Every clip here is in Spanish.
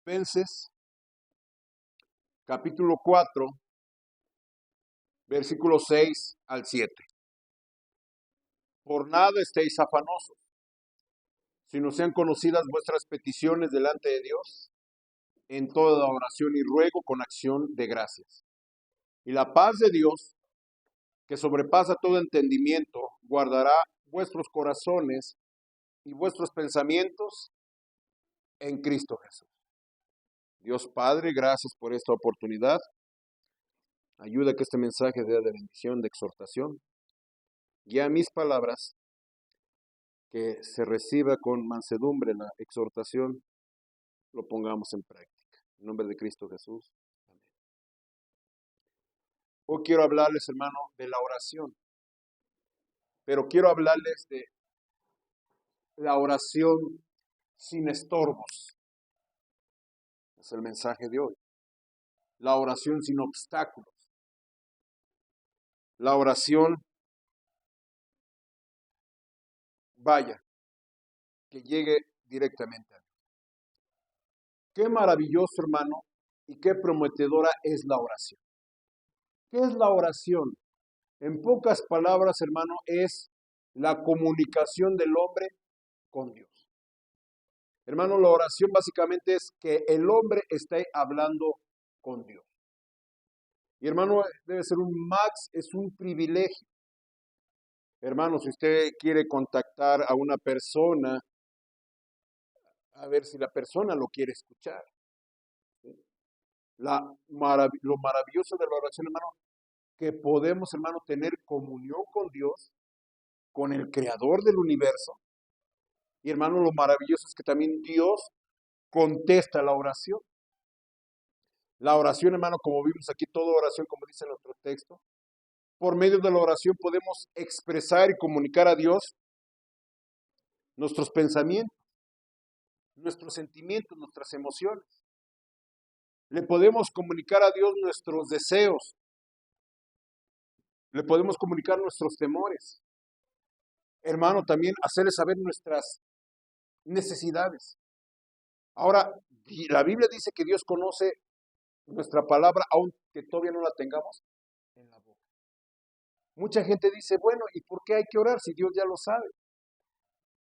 Filipenses, capítulo 4, versículos 6 al 7. Por nada estéis afanosos, sino sean conocidas vuestras peticiones delante de Dios, en toda oración y ruego con acción de gracias. Y la paz de Dios, que sobrepasa todo entendimiento, guardará vuestros corazones y vuestros pensamientos en Cristo Jesús. Dios Padre, gracias por esta oportunidad. Ayuda a que este mensaje sea de bendición, de exhortación. Guía mis palabras, que se reciba con mansedumbre la exhortación, lo pongamos en práctica. En nombre de Cristo Jesús. Amén. Hoy quiero hablarles, hermano, de la oración. Pero quiero hablarles de la oración sin estorbos. Es el mensaje de hoy. La oración sin obstáculos. La oración, vaya, que llegue directamente a Dios. Qué maravilloso, hermano, y qué prometedora es la oración. ¿Qué es la oración? En pocas palabras, hermano, es la comunicación del hombre con Dios. Hermano, la oración básicamente es que el hombre esté hablando con Dios. Y hermano, debe ser es un privilegio. Hermano, si usted quiere contactar a una persona, a ver si la persona lo quiere escuchar. ¿Sí? Lo maravilloso de la oración, hermano, que podemos, hermano, tener comunión con Dios, con el creador del universo. Y hermano, lo maravilloso es que también Dios contesta la oración. La oración, hermano, como vimos aquí, toda oración, como dice nuestro texto, por medio de la oración podemos expresar y comunicar a Dios nuestros pensamientos, nuestros sentimientos, nuestras emociones. Le podemos comunicar a Dios nuestros deseos. Le podemos comunicar nuestros temores. Hermano, también hacerle saber nuestras necesidades. Ahora, la Biblia dice que Dios conoce nuestra palabra, aunque todavía no la tengamos en la boca. Mucha gente dice, bueno, ¿y por qué hay que orar si Dios ya lo sabe?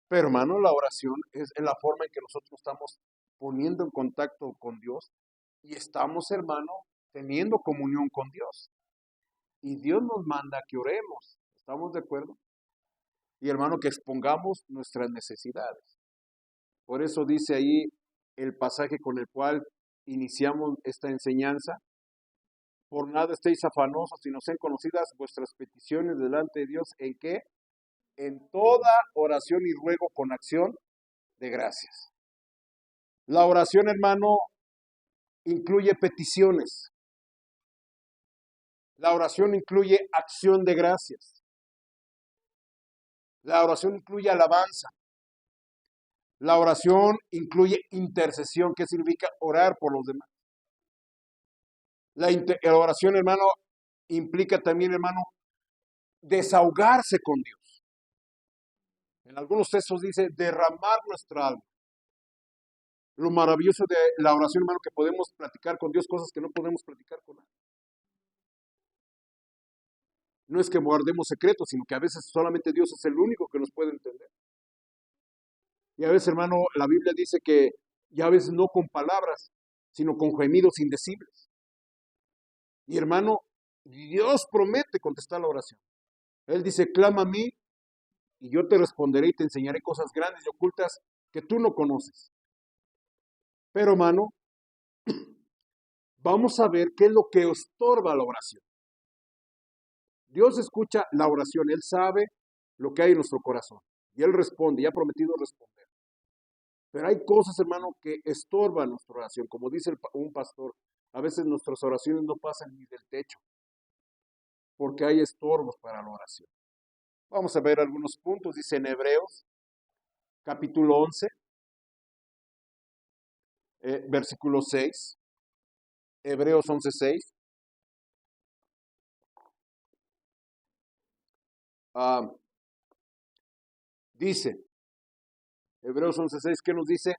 Pero hermano, la oración es la forma en que nosotros estamos poniendo en contacto con Dios y estamos, hermano, teniendo comunión con Dios. Y Dios nos manda que oremos. ¿Estamos de acuerdo? Y hermano, que expongamos nuestras necesidades. Por eso dice ahí el pasaje con el cual iniciamos esta enseñanza. Por nada estéis afanosos, sino sean conocidas vuestras peticiones delante de Dios. ¿En qué? En toda oración y ruego con acción de gracias. La oración, hermano, incluye peticiones. La oración incluye acción de gracias. La oración incluye alabanza. La oración incluye intercesión, que significa orar por los demás. La oración, hermano, implica también, hermano, desahogarse con Dios. En algunos textos dice derramar nuestra alma. Lo maravilloso de la oración, hermano, que podemos platicar con Dios cosas que no podemos platicar con nadie. No es que guardemos secretos, sino que a veces solamente Dios es el único que nos puede entender. Y a veces, hermano, la Biblia dice que ya a veces no con palabras, sino con gemidos indecibles. Y hermano, Dios promete contestar la oración. Él dice, clama a mí y yo te responderé y te enseñaré cosas grandes y ocultas que tú no conoces. Pero hermano, vamos a ver qué es lo que estorba la oración. Dios escucha la oración, Él sabe lo que hay en nuestro corazón. Y Él responde, y ha prometido responder. Pero hay cosas, hermano, que estorban nuestra oración. Como dice un pastor, a veces nuestras oraciones no pasan ni del techo, porque hay estorbos para la oración. Vamos a ver algunos puntos, dice en Hebreos, capítulo 11, versículo 6. Hebreos 11:6. Dice, Hebreos 11:6, ¿qué nos dice?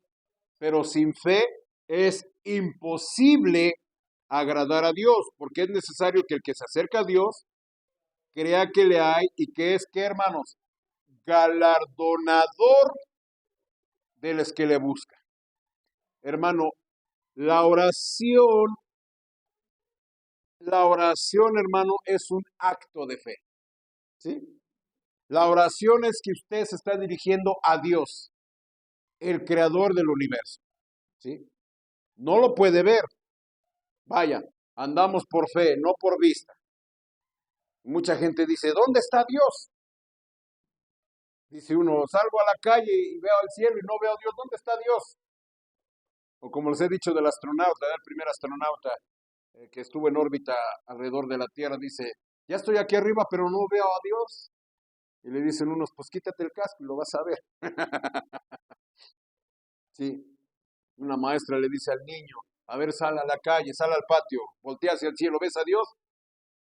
Pero sin fe es imposible agradar a Dios, porque es necesario que el que se acerca a Dios crea que le hay y que es, ¿qué, hermanos? Galardonador de los que le buscan. Hermano, la oración, hermano, es un acto de fe. ¿Sí? La oración es que usted se está dirigiendo a Dios, el creador del universo. ¿Sí? No lo puede ver. Vaya, andamos por fe, no por vista. Mucha gente dice, ¿dónde está Dios? Dice uno, salgo a la calle y veo al cielo y no veo a Dios. ¿Dónde está Dios? O como les he dicho del astronauta, el primer astronauta que estuvo en órbita alrededor de la Tierra, dice, ya estoy aquí arriba, pero no veo a Dios. Y le dicen unos, pues quítate el casco y lo vas a ver. Sí, una maestra le dice al niño, a ver, sal a la calle, sal al patio, voltea hacia el cielo, ¿ves a Dios?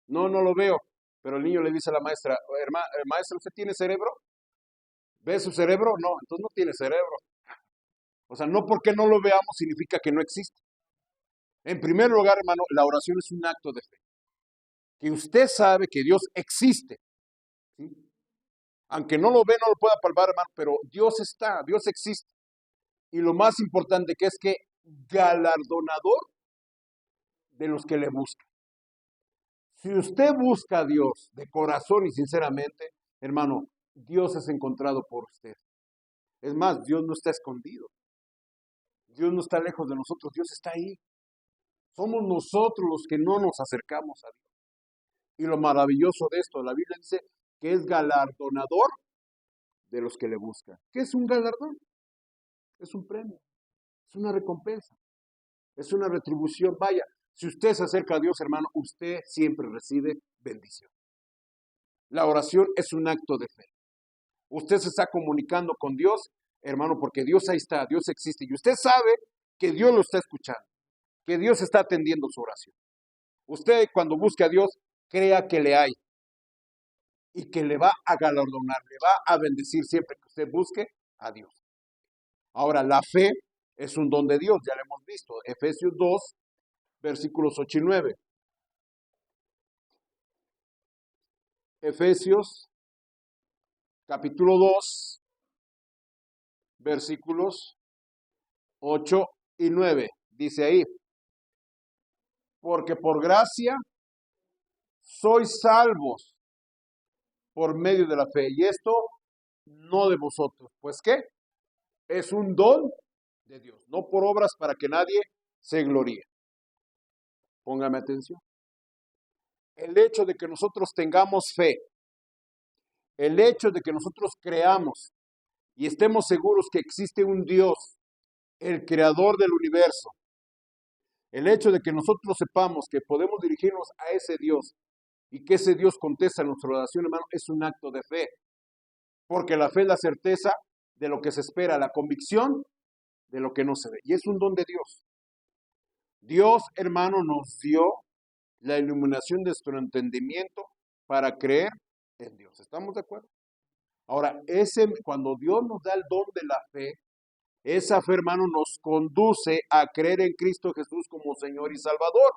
No, no lo veo. Pero el niño le dice a la maestra, maestra, ¿usted tiene cerebro? ¿Ve su cerebro? No, entonces no tiene cerebro. O sea, no porque no lo veamos significa que no existe. En primer lugar, hermano, la oración es un acto de fe. Que usted sabe que Dios existe. ¿Sí? Aunque no lo ve, no lo pueda palpar, hermano, pero Dios está, Dios existe. Y lo más importante que es que galardonador de los que le buscan. Si usted busca a Dios de corazón y sinceramente, hermano, Dios es encontrado por usted. Es más, Dios no está escondido. Dios no está lejos de nosotros, Dios está ahí. Somos nosotros los que no nos acercamos a Dios. Y lo maravilloso de esto, la Biblia dice que es galardonador de los que le buscan. ¿Qué es un galardón? Es un premio, es una recompensa, es una retribución. Vaya, si usted se acerca a Dios, hermano, usted siempre recibe bendición. La oración es un acto de fe. Usted se está comunicando con Dios, hermano, porque Dios ahí está, Dios existe. Y usted sabe que Dios lo está escuchando, que Dios está atendiendo su oración. Usted cuando busque a Dios, crea que le hay y que le va a galardonar, le va a bendecir siempre que usted busque a Dios. Ahora, la fe es un don de Dios, ya lo hemos visto. Efesios 2, versículos 8 y 9. Efesios, capítulo 2, versículos 8 y 9. Dice ahí, porque por gracia sois salvos por medio de la fe. Y esto no de vosotros. Pues ¿qué? Es un don de Dios, no por obras para que nadie se gloríe. Póngame atención. El hecho de que nosotros tengamos fe, el hecho de que nosotros creamos y estemos seguros que existe un Dios, el creador del universo, el hecho de que nosotros sepamos que podemos dirigirnos a ese Dios y que ese Dios contesta nuestra oración, hermano, es un acto de fe. Porque la fe es la certeza de lo que se espera, la convicción de lo que no se ve. Y es un don de Dios. Dios, hermano, nos dio la iluminación de nuestro entendimiento para creer en Dios. ¿Estamos de acuerdo? Ahora, cuando Dios nos da el don de la fe, esa fe, hermano, nos conduce a creer en Cristo Jesús como Señor y Salvador.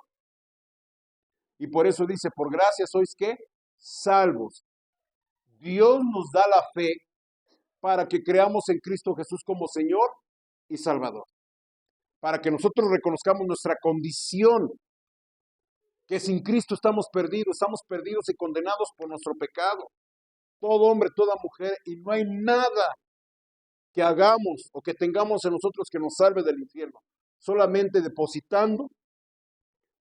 Y por eso dice, por gracia sois ¿qué? Salvos. Dios nos da la fe para que creamos en Cristo Jesús como Señor y Salvador. Para que nosotros reconozcamos nuestra condición, que sin Cristo estamos perdidos y condenados por nuestro pecado. Todo hombre, toda mujer, y no hay nada que hagamos o que tengamos en nosotros que nos salve del infierno. Solamente depositando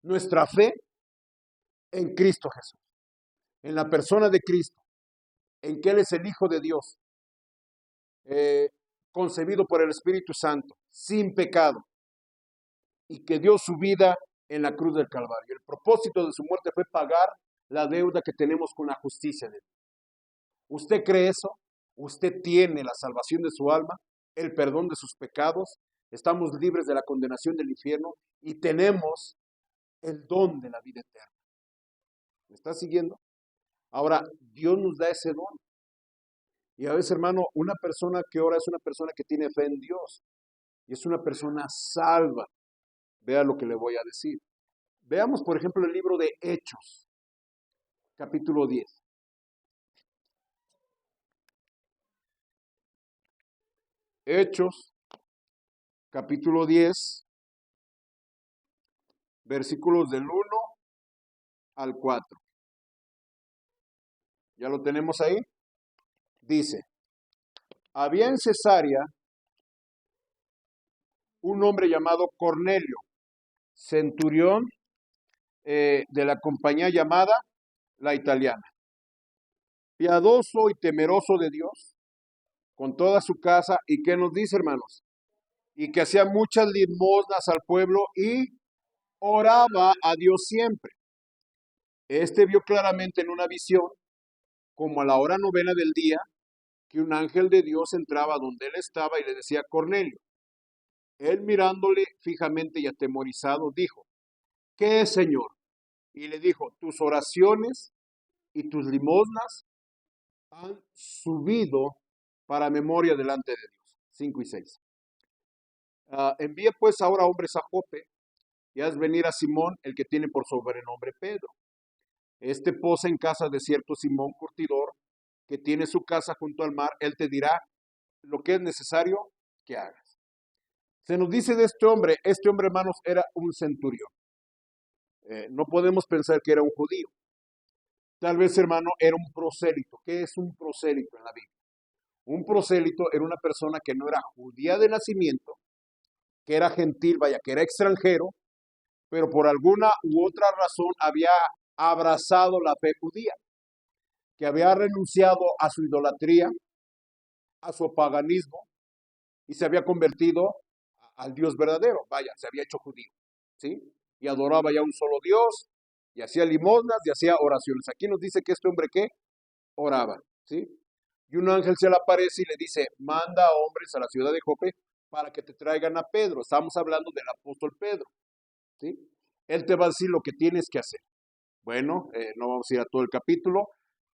nuestra fe en Cristo Jesús, en la persona de Cristo, en que Él es el Hijo de Dios, concebido por el Espíritu Santo, sin pecado, y que dio su vida en la cruz del Calvario. El propósito de su muerte fue pagar la deuda que tenemos con la justicia de Dios. ¿Usted cree eso? Usted tiene la salvación de su alma, el perdón de sus pecados, estamos libres de la condenación del infierno y tenemos el don de la vida eterna. ¿Me está siguiendo? Ahora, Dios nos da ese don. Y a veces, hermano, una persona que ora es una persona que tiene fe en Dios y es una persona salva. Vea lo que le voy a decir. Veamos, por ejemplo, el libro de Hechos, capítulo 10. Hechos, capítulo 10, versículos del 1 al 4. ¿Ya lo tenemos ahí? Dice, había en Cesarea un hombre llamado Cornelio, centurión de la compañía llamada La Italiana, piadoso y temeroso de Dios, con toda su casa, y ¿qué nos dice, hermanos? Y que hacía muchas limosnas al pueblo y oraba a Dios siempre. Este vio claramente en una visión, como a la hora novena del día, que un ángel de Dios entraba donde él estaba y le decía, Cornelio. Él mirándole fijamente y atemorizado, dijo, ¿qué es, Señor? Y le dijo, tus oraciones y tus limosnas han subido para memoria delante de Dios. 5 y 6. Envíe pues ahora hombres a Jope y haz venir a Simón, el que tiene por sobrenombre Pedro. Este posa en casa de cierto Simón curtidor, que tiene su casa junto al mar. Él te dirá lo que es necesario que hagas. Se nos dice de este hombre, hermanos, era un centurión. No podemos pensar que era un judío. Tal vez, hermano, era un prosélito. ¿Qué es un prosélito en la Biblia? Un prosélito era una persona que no era judía de nacimiento, que era gentil, vaya, que era extranjero, pero por alguna u otra razón había abrazado la fe judía, que había renunciado a su idolatría, a su paganismo, y se había convertido al Dios verdadero, vaya, se había hecho judío, ¿sí? Y adoraba ya un solo Dios, y hacía limosnas, y hacía oraciones. Aquí nos dice que este hombre, ¿qué? Oraba, ¿sí? Y un ángel se le aparece y le dice, manda a hombres a la ciudad de Jope para que te traigan a Pedro. Estamos hablando del apóstol Pedro, ¿sí? Él te va a decir lo que tienes que hacer. Bueno, no vamos a ir a todo el capítulo.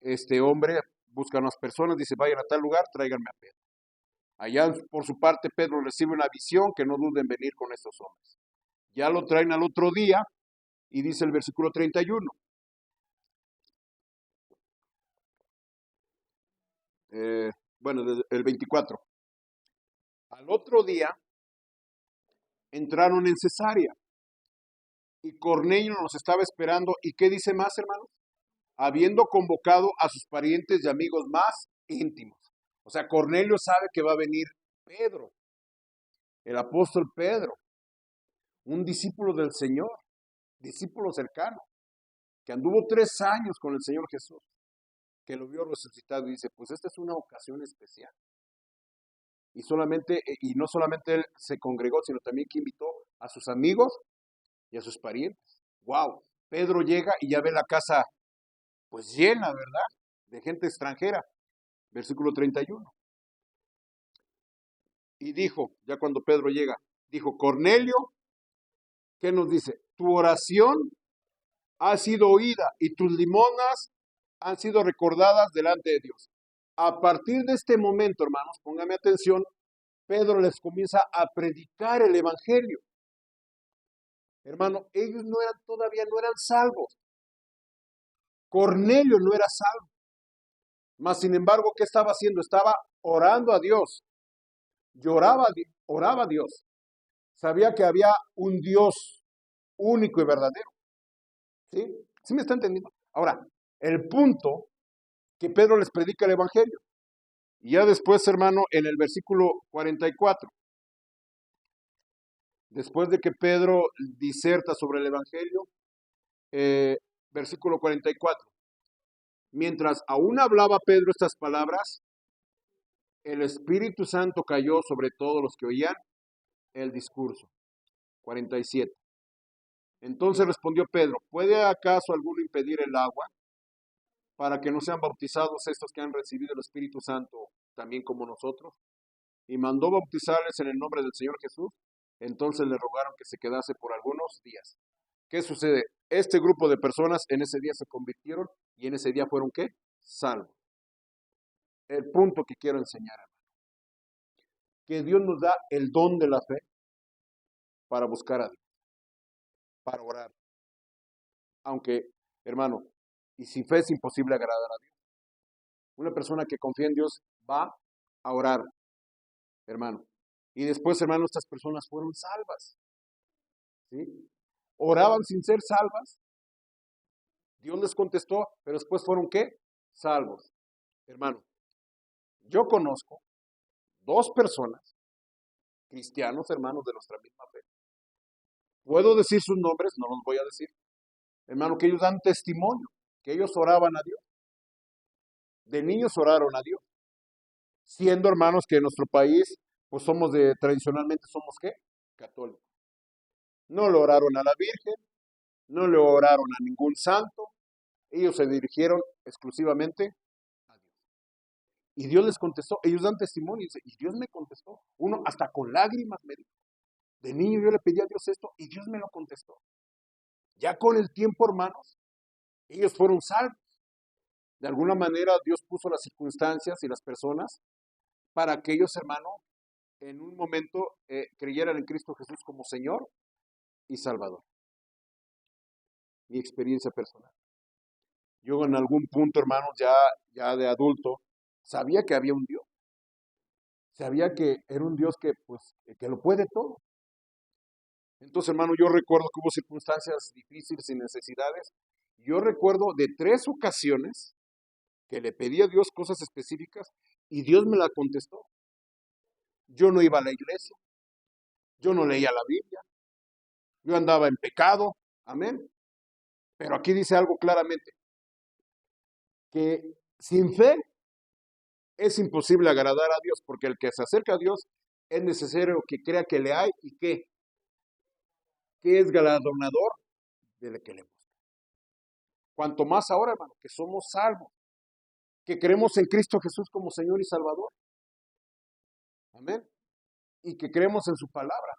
Este hombre busca a unas personas, dice, vayan a tal lugar, tráiganme a Pedro. Allá, por su parte, Pedro recibe una visión, que no duden en venir con estos hombres. Ya lo traen al otro día, y dice el versículo 31. Bueno, el 24. Al otro día, entraron en Cesarea, y Cornelio nos estaba esperando. ¿Y qué dice más, hermanos? Habiendo convocado a sus parientes y amigos más íntimos. O sea, Cornelio sabe que va a venir Pedro, el apóstol Pedro, un discípulo del Señor, discípulo cercano, que anduvo 3 años con el Señor Jesús, que lo vio resucitado y dice, pues esta es una ocasión especial. Y no solamente él se congregó, sino también que invitó a sus amigos y a sus parientes. Wow, Pedro llega y ya ve la casa pues llena, ¿verdad? De gente extranjera. Versículo 31. Y dijo, ya cuando Pedro llega, dijo, Cornelio, ¿qué nos dice? Tu oración ha sido oída y tus limonas han sido recordadas delante de Dios. A partir de este momento, hermanos, póngame atención, Pedro les comienza a predicar el evangelio. Hermano, ellos todavía no eran salvos. Cornelio no era salvo. Mas, sin embargo, ¿qué estaba haciendo? Estaba orando a Dios. Oraba a Dios. Sabía que había un Dios único y verdadero. ¿Sí? ¿Sí me está entendiendo? Ahora, el punto que Pedro les predica el evangelio. Y ya después, hermano, en el versículo 44, después de que Pedro diserta sobre el evangelio, versículo 44. Mientras aún hablaba Pedro estas palabras, el Espíritu Santo cayó sobre todos los que oían el discurso. 47. Entonces respondió Pedro, ¿puede acaso alguno impedir el agua para que no sean bautizados estos que han recibido el Espíritu Santo también como nosotros? Y mandó bautizarles en el nombre del Señor Jesús. Entonces le rogaron que se quedase por algunos días. ¿Qué sucede? Este grupo de personas en ese día se convirtieron y en ese día fueron ¿qué? Salvos. El punto que quiero enseñar, que Dios nos da el don de la fe para buscar a Dios. para orar. Aunque, hermano, y sin fe es imposible agradar a Dios. Una persona que confía en Dios va a orar, hermano. Y después, hermano, estas personas fueron salvas. ¿Sí? Oraban sin ser salvas. Dios les contestó, pero después fueron ¿qué? Salvos. Hermano, yo conozco 2 personas, cristianos, hermanos de nuestra misma fe. Puedo decir sus nombres, no los voy a decir. Hermano, que ellos dan testimonio, que ellos oraban a Dios. De niños oraron a Dios. Siendo hermanos que en nuestro país, pues tradicionalmente somos ¿qué? Católicos. No le oraron a la Virgen, no le oraron a ningún santo, ellos se dirigieron exclusivamente a Dios. Y Dios les contestó, ellos dan testimonio, y Dios me contestó. Uno hasta con lágrimas me dijo. De niño yo le pedí a Dios esto y Dios me lo contestó. Ya con el tiempo, hermanos, ellos fueron salvos. De alguna manera Dios puso las circunstancias y las personas para que ellos, hermanos, en un momento creyeran en Cristo Jesús como Señor y Salvador. Mi experiencia personal. Yo en algún punto, hermanos, ya de adulto, sabía que había un Dios. Sabía que era un Dios que lo puede todo. Entonces, hermano, yo recuerdo que hubo circunstancias difíciles y necesidades. Yo recuerdo de 3 ocasiones que le pedí a Dios cosas específicas y Dios me la contestó. Yo no iba a la iglesia, yo no leía la Biblia, yo andaba en pecado, amén. Pero aquí dice algo claramente, que sin fe es imposible agradar a Dios, porque el que se acerca a Dios es necesario que crea que le hay y que es galardonador del que le busca. Cuanto más ahora, hermano, que somos salvos, que creemos en Cristo Jesús como Señor y Salvador. Amén. Y que creemos en su palabra.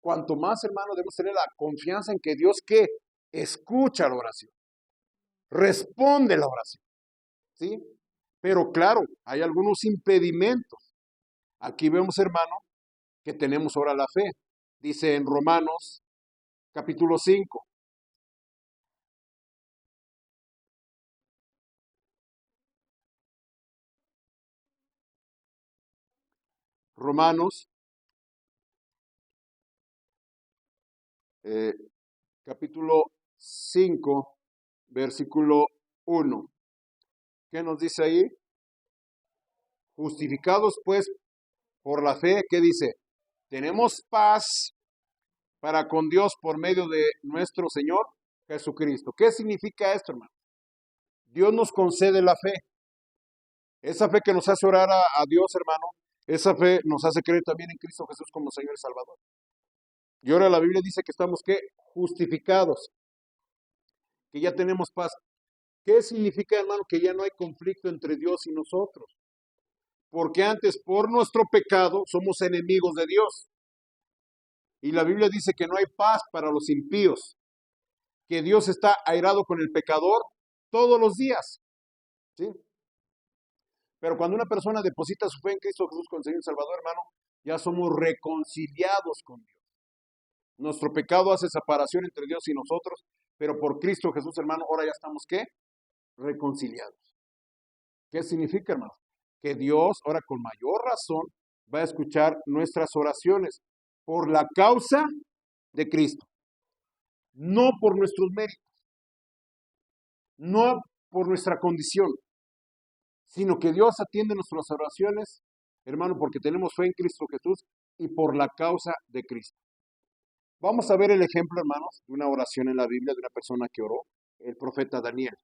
Cuanto más, hermano, debemos tener la confianza en que Dios que escucha la oración, responde la oración. ¿Sí? Pero claro, hay algunos impedimentos. Aquí vemos, hermano, que tenemos ahora la fe. Dice en Romanos capítulo 5. Romanos capítulo 5, versículo 1. ¿Qué nos dice ahí? Justificados pues por la fe, ¿qué dice? Tenemos paz para con Dios por medio de nuestro Señor Jesucristo. ¿Qué significa esto, hermano? Dios nos concede la fe. Esa fe que nos hace orar a Dios, hermano, esa fe nos hace creer también en Cristo Jesús como Señor y Salvador. Y ahora la Biblia dice que estamos, ¿qué? Justificados, que ya tenemos paz. ¿Qué significa, hermano, que ya no hay conflicto entre Dios y nosotros? Porque antes, por nuestro pecado, somos enemigos de Dios. Y la Biblia dice que no hay paz para los impíos, que Dios está airado con el pecador todos los días. ¿Sí? Pero cuando una persona deposita su fe en Cristo Jesús como Señor y Salvador, hermano, ya somos reconciliados con Dios. Nuestro pecado hace separación entre Dios y nosotros, pero por Cristo Jesús, hermano, ahora ya estamos, ¿qué? Reconciliados. ¿Qué significa, hermano? Que Dios, ahora con mayor razón, va a escuchar nuestras oraciones por la causa de Cristo. No por nuestros méritos, no por nuestra condición, sino que Dios atiende nuestras oraciones, hermano, porque tenemos fe en Cristo Jesús y por la causa de Cristo. Vamos a ver el ejemplo, hermanos, de una oración en la Biblia de una persona que oró, el profeta Daniel.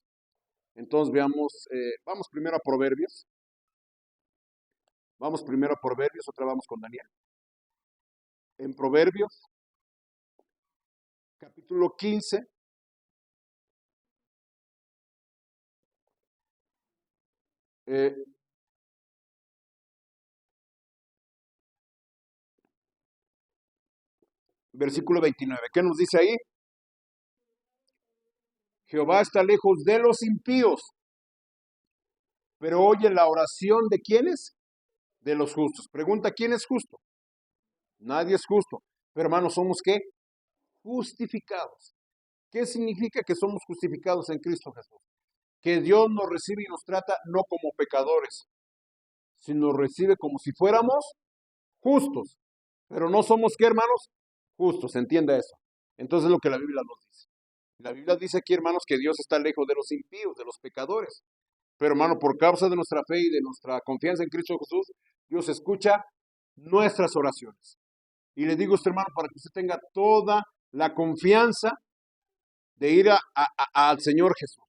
Entonces veamos, vamos primero a Proverbios. Vamos primero a Proverbios, otra vamos con Daniel. En Proverbios, capítulo 15, versículo 29. ¿Qué nos dice ahí? Jehová está lejos de los impíos, pero oye la oración de ¿quiénes? De los justos. Pregunta, ¿quién es justo? Nadie es justo. Pero hermanos, ¿somos qué? justificados. ¿Qué significa que somos justificados en Cristo Jesús? Que Dios nos recibe y nos trata no como pecadores, sino nos recibe como si fuéramos justos. Pero no somos, ¿qué, hermanos? Justos, entienda eso. Entonces es lo que la Biblia nos dice. La Biblia dice aquí, hermanos, que Dios está lejos de los impíos, de los pecadores. Pero, hermano, por causa de nuestra fe y de nuestra confianza en Cristo Jesús, Dios escucha nuestras oraciones. Y le digo a usted, hermano, para que usted tenga toda la confianza de ir al Señor Jesús.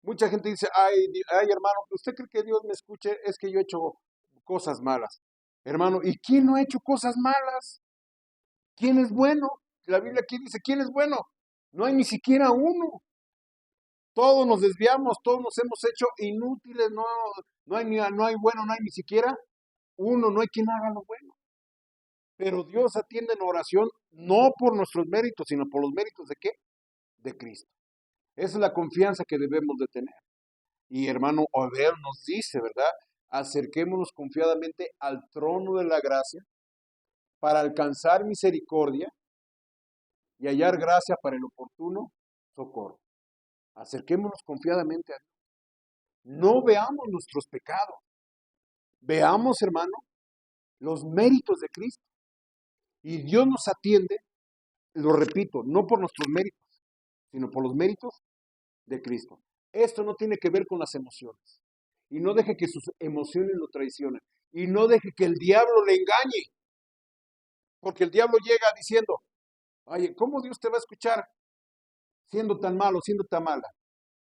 Mucha gente dice, ay, hermano, ¿usted cree que Dios me escuche? Es que yo he hecho cosas malas. Hermano, ¿y quién no ha hecho cosas malas? ¿Quién es bueno? La Biblia aquí dice, ¿quién es bueno? No hay ni siquiera uno. Todos nos desviamos, todos nos hemos hecho inútiles, no hay bueno, no hay ni siquiera uno, no hay quien haga lo bueno. Pero Dios atiende en oración no por nuestros méritos, sino por los méritos ¿de qué? De Cristo. Esa es la confianza que debemos de tener. Y hermano, Obed nos dice, ¿verdad? Acerquémonos confiadamente al trono de la gracia para alcanzar misericordia y hallar gracia para el oportuno socorro. Acerquémonos confiadamente a Dios. No veamos nuestros pecados. Veamos, hermano, los méritos de Cristo. Y Dios nos atiende, lo repito, no por nuestros méritos, sino por los méritos de Cristo. Esto no tiene que ver con las emociones. Y no deje que sus emociones lo traicionen. Y no deje que el diablo le engañe. Porque el diablo llega diciendo, oye, ¿cómo Dios te va a escuchar siendo tan malo, siendo tan mala?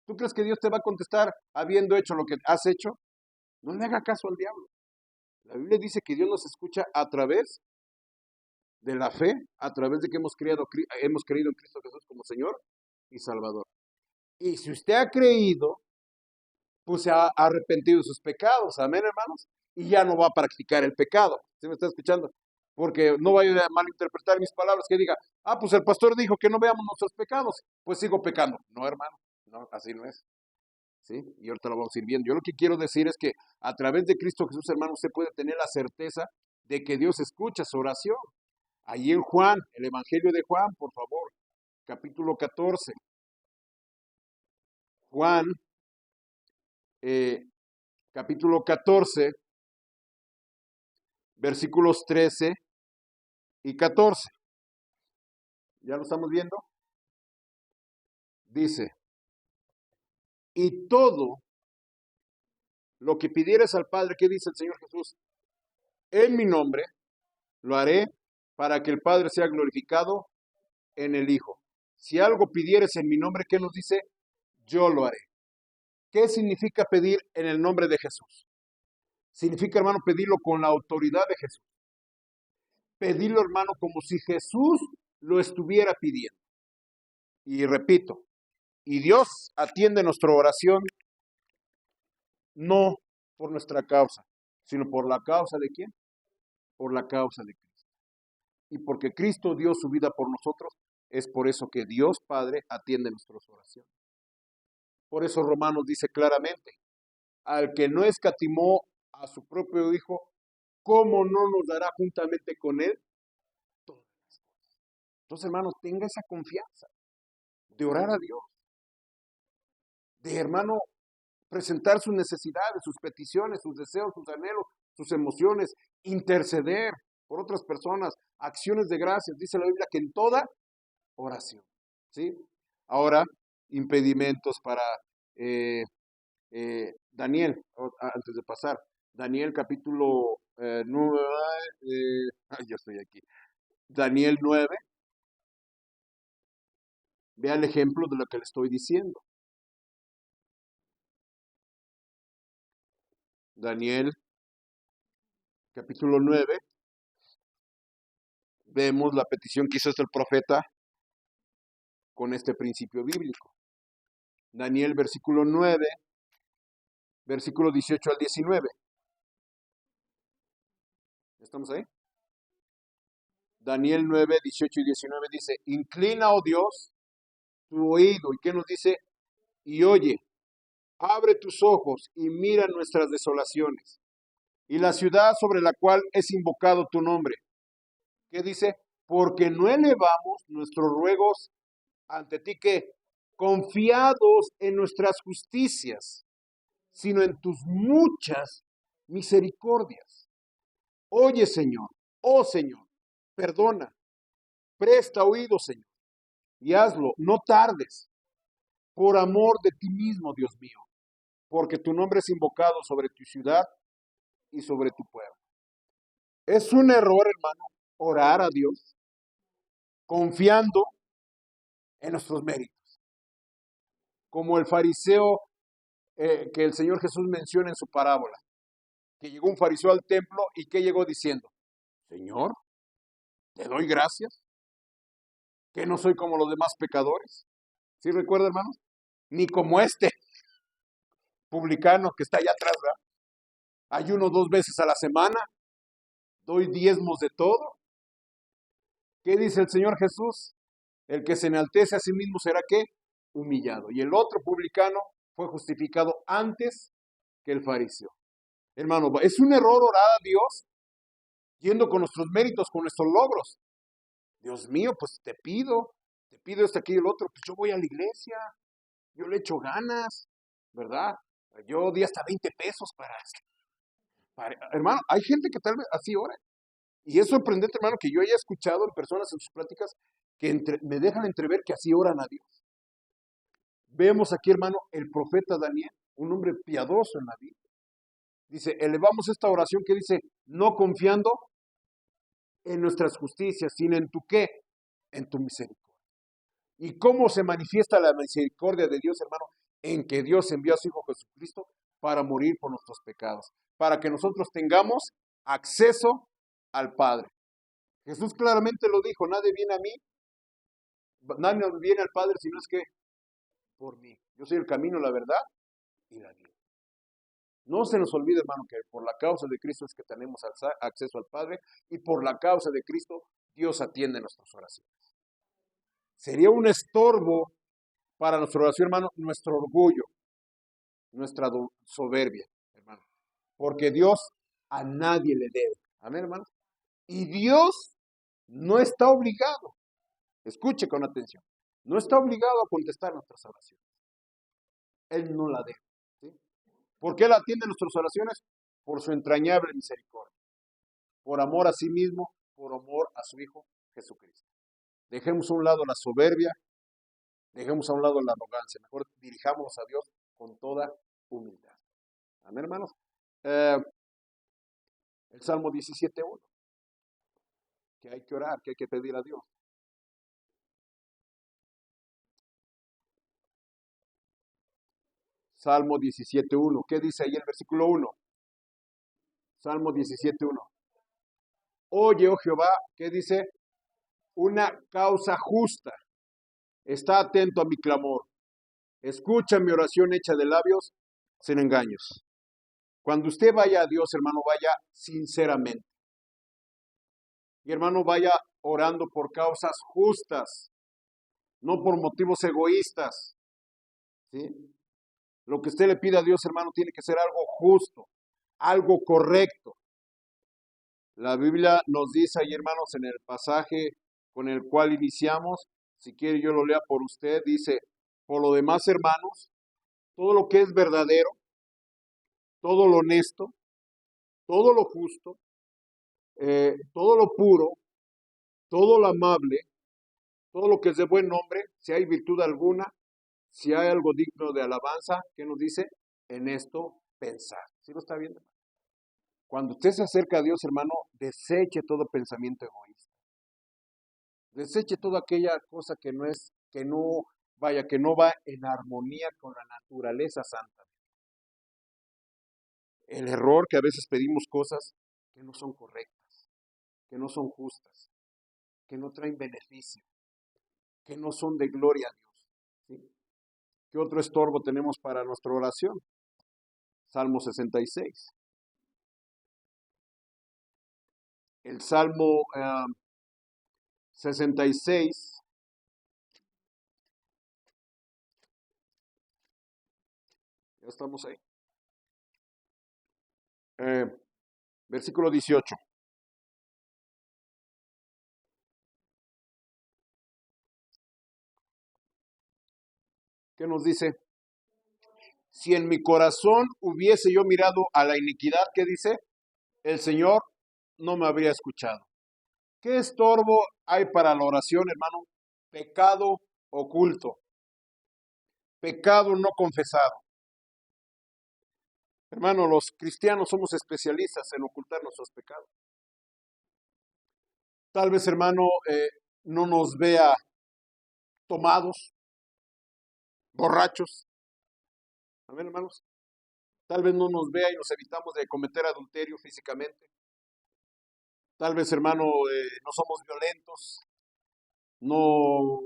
¿Tú crees que Dios te va a contestar habiendo hecho lo que has hecho? No le haga caso al diablo. La Biblia dice que Dios nos escucha a través de la fe, a través de que hemos creído en Cristo Jesús como Señor y Salvador. Y si usted ha creído, pues se ha arrepentido de sus pecados, amén, hermanos, y ya no va a practicar el pecado. ¿Sí me está escuchando? Porque no vaya a malinterpretar mis palabras, que diga, pues el pastor dijo que no veamos nuestros pecados, pues sigo pecando. No, hermano, no, así no es. ¿Sí? Y ahorita lo vamos a ir viendo. Yo lo que quiero decir es que a través de Cristo Jesús, hermano, usted puede tener la certeza de que Dios escucha su oración. Ahí en Juan, el Evangelio de Juan, por favor, capítulo 14. Juan, capítulo 14, versículos 13 y 14. ¿Ya lo estamos viendo? Dice, y todo lo que pidieres al Padre, ¿qué dice el Señor Jesús? En mi nombre lo haré para que el Padre sea glorificado en el Hijo. Si algo pidieres en mi nombre, ¿qué nos dice? Yo lo haré. ¿Qué significa pedir en el nombre de Jesús? Significa, hermano, pedirlo con la autoridad de Jesús. Pedirlo, hermano, como si Jesús lo estuviera pidiendo. Y repito, y Dios atiende nuestra oración no por nuestra causa, sino por la causa de ¿quién? Por la causa de Cristo. Y porque Cristo dio su vida por nosotros, es por eso que Dios Padre atiende nuestras oraciones. Por eso Romanos dice claramente, al que no escatimó a su propio Hijo, ¿cómo no nos dará juntamente con Él todas las cosas? Entonces, hermanos, tenga esa confianza de orar a Dios, de, hermano, presentar sus necesidades, sus peticiones, sus deseos, sus anhelos, sus emociones, interceder por otras personas, acciones de gracias. Dice la Biblia que en toda oración, ¿sí? Ahora, impedimentos para Daniel, antes de pasar, Daniel capítulo 9, yo estoy aquí, Daniel 9, vea el ejemplo de lo que le estoy diciendo. Daniel capítulo 9, vemos la petición que hizo el profeta con este principio bíblico. Daniel versículo 9, versículo 18 al 19. ¿Estamos ahí? Daniel 9, 18 y 19 dice, inclina, oh Dios, tu oído. ¿Y qué nos dice? Y oye, abre tus ojos y mira nuestras desolaciones y la ciudad sobre la cual es invocado tu nombre. ¿Qué dice? porque no elevamos nuestros ruegos ante ti, que confiados en nuestras justicias, sino en tus muchas misericordias. Oye, Señor, oh Señor, perdona, presta oído, Señor, y hazlo, no tardes, por amor de ti mismo, Dios mío, porque tu nombre es invocado sobre tu ciudad y sobre tu pueblo. Es un error, hermano, orar a Dios confiando en nuestros méritos, como el fariseo que el Señor Jesús menciona en su parábola, que llegó un fariseo al templo y que llegó diciendo, Señor, te doy gracias, que no soy como los demás pecadores. ¿Sí recuerda, hermanos? Ni como este publicano que está allá atrás, ¿verdad? Ayuno 2 veces a la semana, doy diezmos de todo. ¿Qué dice el Señor Jesús? El que se enaltece a sí mismo será ¿qué? Humillado. Y el otro publicano fue justificado antes que el fariseo. Hermano, es un error orar a Dios yendo con nuestros méritos, con nuestros logros. Dios mío, pues te pido esto, aquí y el otro, pues yo voy a la iglesia, yo le echo ganas, ¿verdad? Yo di hasta 20 pesos hermano, hay gente que tal vez así ora. Y es sorprendente, hermano, que yo haya escuchado en personas en sus pláticas que me dejan entrever que así oran a Dios. Vemos aquí, hermano, el profeta Daniel, un hombre piadoso en la Biblia. Dice, elevamos esta oración que dice, no confiando en nuestras justicias, sino en tu qué, en tu misericordia. ¿Y cómo se manifiesta la misericordia de Dios, hermano? En que Dios envió a su Hijo Jesucristo para morir por nuestros pecados, para que nosotros tengamos acceso al Padre. Jesús claramente lo dijo, nadie viene al Padre si no es que por mí. Yo soy el camino, la verdad y la vida. No se nos olvide, hermano, que por la causa de Cristo es que tenemos acceso al Padre y por la causa de Cristo Dios atiende nuestras oraciones. Sería un estorbo para nuestra oración, hermano, nuestro orgullo, nuestra soberbia, hermano. Porque Dios a nadie le debe. Amén, hermano. Y Dios no está obligado, escuche con atención, no está obligado a contestar nuestras oraciones. Él no la debe. ¿Sí? ¿Por qué Él atiende nuestras oraciones? Por su entrañable misericordia, por amor a sí mismo, por amor a su Hijo Jesucristo. Dejemos a un lado la soberbia, dejemos a un lado la arrogancia, mejor dirijamos a Dios con toda humildad. Amén, hermanos. El Salmo 17.1, que hay que orar, que hay que pedir a Dios. Salmo 17.1, ¿qué dice ahí el versículo 1? Salmo 17.1. Oye, oh Jehová, ¿qué dice? Una causa justa. Está atento a mi clamor. Escucha mi oración hecha de labios sin engaños. Cuando usted vaya a Dios, hermano, vaya sinceramente. Y hermano, vaya orando por causas justas, no por motivos egoístas. ¿Sí? Lo que usted le pida a Dios, hermano, tiene que ser algo justo, algo correcto. La Biblia nos dice ahí, hermanos, en el pasaje con el cual iniciamos, si quiere yo lo lea por usted, dice, por lo demás, hermanos, todo lo que es verdadero, todo lo honesto, todo lo justo, todo lo puro, todo lo amable, todo lo que es de buen nombre, si hay virtud alguna, si hay algo digno de alabanza, ¿qué nos dice? En esto pensar. ¿Sí lo está viendo? Cuando usted se acerca a Dios, hermano, deseche todo pensamiento egoísta. Deseche toda aquella cosa que no es, que no va en armonía con la naturaleza santa. El error que a veces pedimos cosas que no son correctas, que no son justas, que no traen beneficio, que no son de gloria a Dios. ¿Sí? ¿Qué otro estorbo tenemos para nuestra oración? Salmo 66. El Salmo 66, ya estamos ahí. Versículo 18. ¿Qué nos dice? Si en mi corazón hubiese yo mirado a la iniquidad, ¿qué dice? El Señor no me habría escuchado. ¿Qué estorbo hay para la oración, hermano? Pecado oculto, pecado no confesado. Hermano, los cristianos somos especialistas en ocultar nuestros pecados. Tal vez, hermano, no nos vea tomados, borrachos. Amén, hermanos. Tal vez no nos vea y nos evitamos de cometer adulterio físicamente. Tal vez, hermano, no somos violentos, no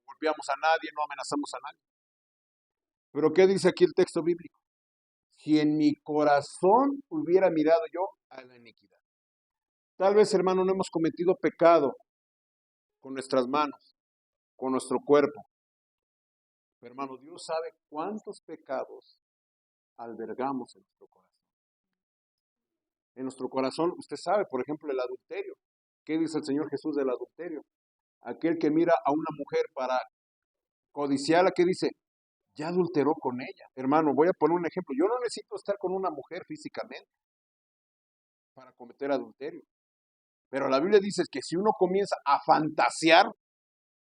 golpeamos a nadie, no amenazamos a nadie. Pero ¿qué dice aquí el texto bíblico? Si en mi corazón hubiera mirado yo a la iniquidad. Tal vez, hermano, no hemos cometido pecado con nuestras manos, con nuestro cuerpo. Pero, hermano, Dios sabe cuántos pecados albergamos en nuestro corazón. En nuestro corazón, usted sabe, por ejemplo, el adulterio. ¿Qué dice el Señor Jesús del adulterio? Aquel que mira a una mujer para codiciarla, ¿qué dice? Ya adulteró con ella. Hermano, voy a poner un ejemplo. Yo no necesito estar con una mujer físicamente para cometer adulterio. Pero la Biblia dice que si uno comienza a fantasear,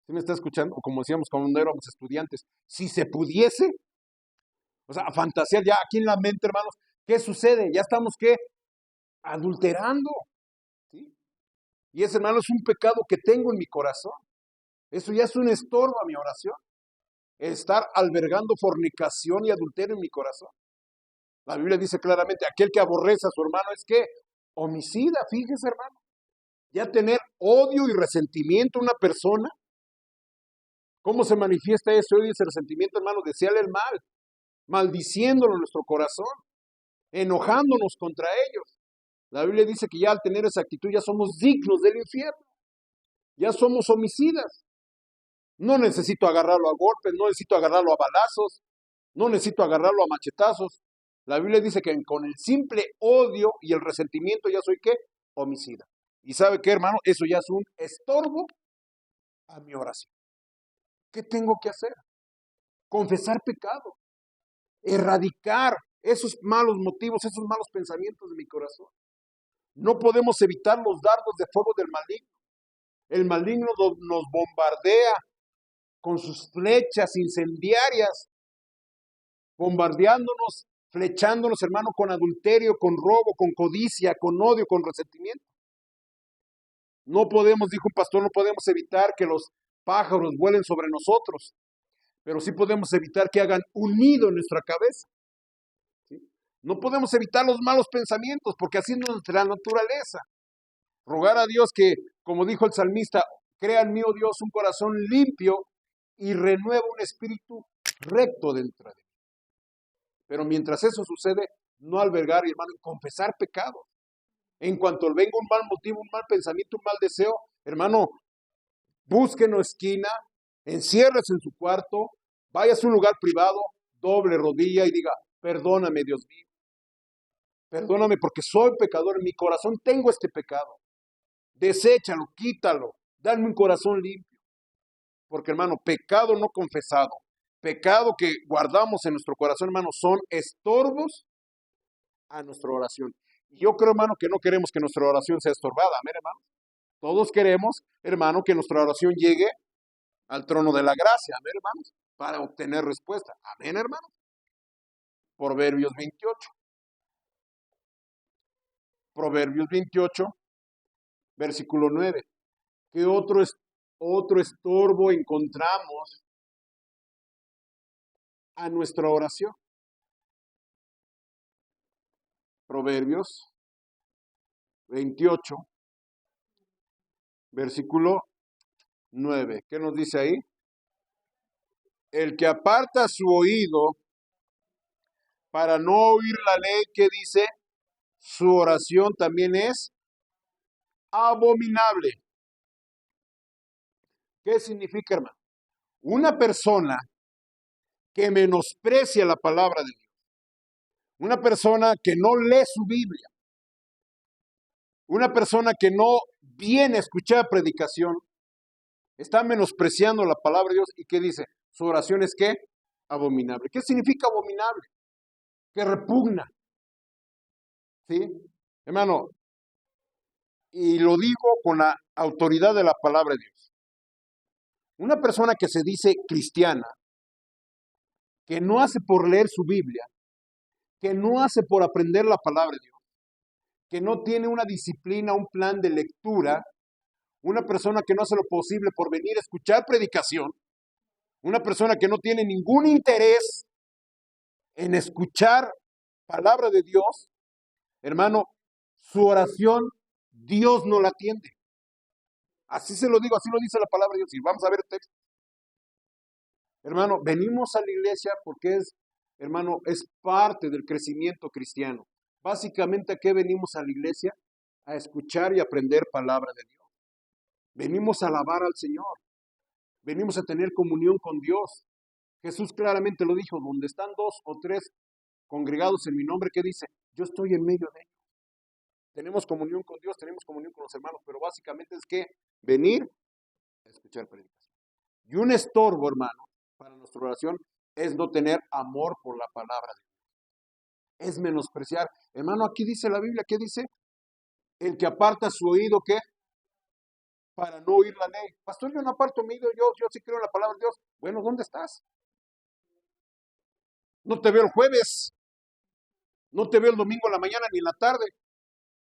¿sí me está escuchando? O como decíamos cuando éramos estudiantes, si se pudiese, o sea, a fantasear ya aquí en la mente, hermanos, ¿qué sucede? Ya estamos, ¿qué? Adulterando. ¿Sí? Y ese, hermano, es un pecado que tengo en mi corazón. Eso ya es un estorbo a mi oración. Estar albergando fornicación y adulterio en mi corazón. La Biblia dice claramente, aquel que aborrece a su hermano es que homicida, fíjese, hermano. Ya tener odio y resentimiento a una persona. ¿Cómo se manifiesta ese odio y ese resentimiento, hermano? Desearle el mal, maldiciéndolo en nuestro corazón, enojándonos contra ellos. La Biblia dice que ya al tener esa actitud ya somos dignos del infierno. Ya somos homicidas. No necesito agarrarlo a golpes, no necesito agarrarlo a balazos, no necesito agarrarlo a machetazos. La Biblia dice que con el simple odio y el resentimiento ya soy ¿qué? Homicida. ¿Y sabe qué, hermano? Eso ya es un estorbo a mi oración. ¿Qué tengo que hacer? Confesar pecado, erradicar esos malos motivos, esos malos pensamientos de mi corazón. No podemos evitar los dardos de fuego del maligno. El maligno nos bombardea con sus flechas incendiarias, bombardeándonos, flechándonos, hermano, con adulterio, con robo, con codicia, con odio, con resentimiento. No podemos, dijo un pastor, no podemos evitar que los pájaros vuelen sobre nosotros, pero sí podemos evitar que hagan un nido en nuestra cabeza. ¿Sí? No podemos evitar los malos pensamientos, porque así es nuestra naturaleza. Rogar a Dios que, como dijo el salmista, crea en mí, oh Dios, un corazón limpio y renueva un espíritu recto dentro de mí. Pero mientras eso sucede, no albergar, hermano, y confesar pecados. En cuanto venga un mal motivo, un mal pensamiento, un mal deseo, hermano, busque una esquina, enciérrese en su cuarto, vaya a un lugar privado, doble rodilla y diga, perdóname, Dios mío. Perdóname porque soy pecador, en mi corazón tengo este pecado. Deséchalo, quítalo, dame un corazón limpio. Porque, hermano, pecado no confesado, pecado que guardamos en nuestro corazón, hermano, son estorbos a nuestra oración. Y yo creo, hermano, que no queremos que nuestra oración sea estorbada. Amén, hermano. Todos queremos, hermano, que nuestra oración llegue al trono de la gracia. Amén, hermanos. Para obtener respuesta. Amén, hermano. Proverbios 28. Proverbios 28, versículo 9. ¿Qué otro estorbo encontramos a nuestra oración? Proverbios 28, versículo 9. ¿Qué nos dice ahí? El que aparta su oído para no oír la ley, que dice, su oración también es abominable. ¿Qué significa, hermano? Una persona que menosprecia la palabra de Dios, una persona que no lee su Biblia, una persona que no viene a escuchar predicación, está menospreciando la palabra de Dios y ¿qué dice? Su oración es ¿qué? abominable. ¿Qué significa abominable? Que repugna. ¿Sí? Hermano, y lo digo con la autoridad de la palabra de Dios. Una persona que se dice cristiana, que no hace por leer su Biblia, que no hace por aprender la palabra de Dios, que no tiene una disciplina, un plan de lectura, una persona que no hace lo posible por venir a escuchar predicación, una persona que no tiene ningún interés en escuchar palabra de Dios, hermano, su oración Dios no la atiende. Así se lo digo, así lo dice la palabra de Dios. Y vamos a ver el texto. Hermano, venimos a la iglesia porque hermano, es parte del crecimiento cristiano. Básicamente, ¿a qué venimos a la iglesia? A escuchar y aprender palabra de Dios. Venimos a alabar al Señor. Venimos a tener comunión con Dios. Jesús claramente lo dijo, donde están 2 o 3 congregados en mi nombre, ¿qué dice? Yo estoy en medio de ellos. Tenemos comunión con Dios, tenemos comunión con los hermanos, pero básicamente es que venir a escuchar predicación. Y un estorbo, hermano, para nuestra oración es no tener amor por la palabra de Dios. Es menospreciar. Hermano, aquí dice la Biblia, ¿qué dice? El que aparta su oído, ¿qué? Para no oír la ley. Pastor, yo no aparto mi oído, yo sí creo en la palabra de Dios. Bueno, ¿dónde estás? No te veo el jueves, no te veo el domingo en la mañana ni en la tarde.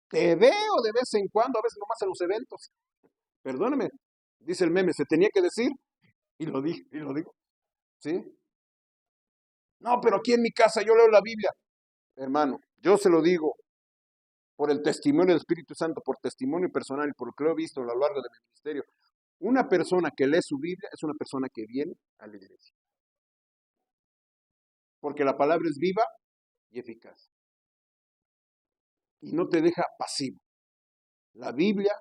Te veo de vez en cuando, a veces nomás en los eventos. Perdóneme, dice el meme, se tenía que decir, y lo digo, ¿sí? No, pero aquí en mi casa yo leo la Biblia. Hermano, yo se lo digo por el testimonio del Espíritu Santo, por testimonio personal y por lo que lo he visto a lo largo de mi ministerio. Una persona que lee su Biblia es una persona que viene a la iglesia. Porque la palabra es viva y eficaz. Y no te deja pasivo. La Biblia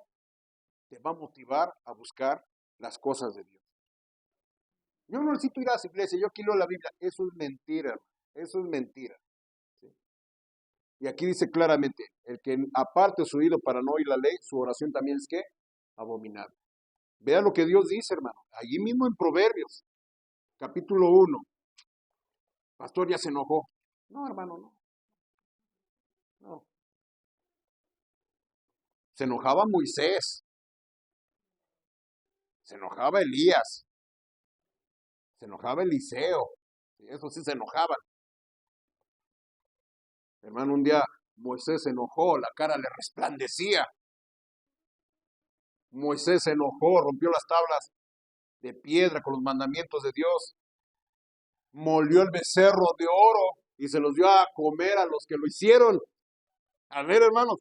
te va a motivar a buscar las cosas de Dios. Yo no necesito ir a la iglesia, yo quiero la Biblia. Eso es mentira, eso es mentira. ¿Sí? Y aquí dice claramente, el que aparte su oído para no oír la ley, su oración también es ¿qué? Abominable. Vea lo que Dios dice, hermano. Allí mismo en Proverbios, capítulo 1. Pastor ya se enojó. No, hermano, no. No. Se enojaba Moisés. Se enojaba Elías. Se enojaba Eliseo. Eso sí se enojaban. Hermano, un día Moisés se enojó, la cara le resplandecía. Moisés se enojó, rompió las tablas de piedra con los mandamientos de Dios. Molió el becerro de oro y se los dio a comer a los que lo hicieron. A ver, hermanos.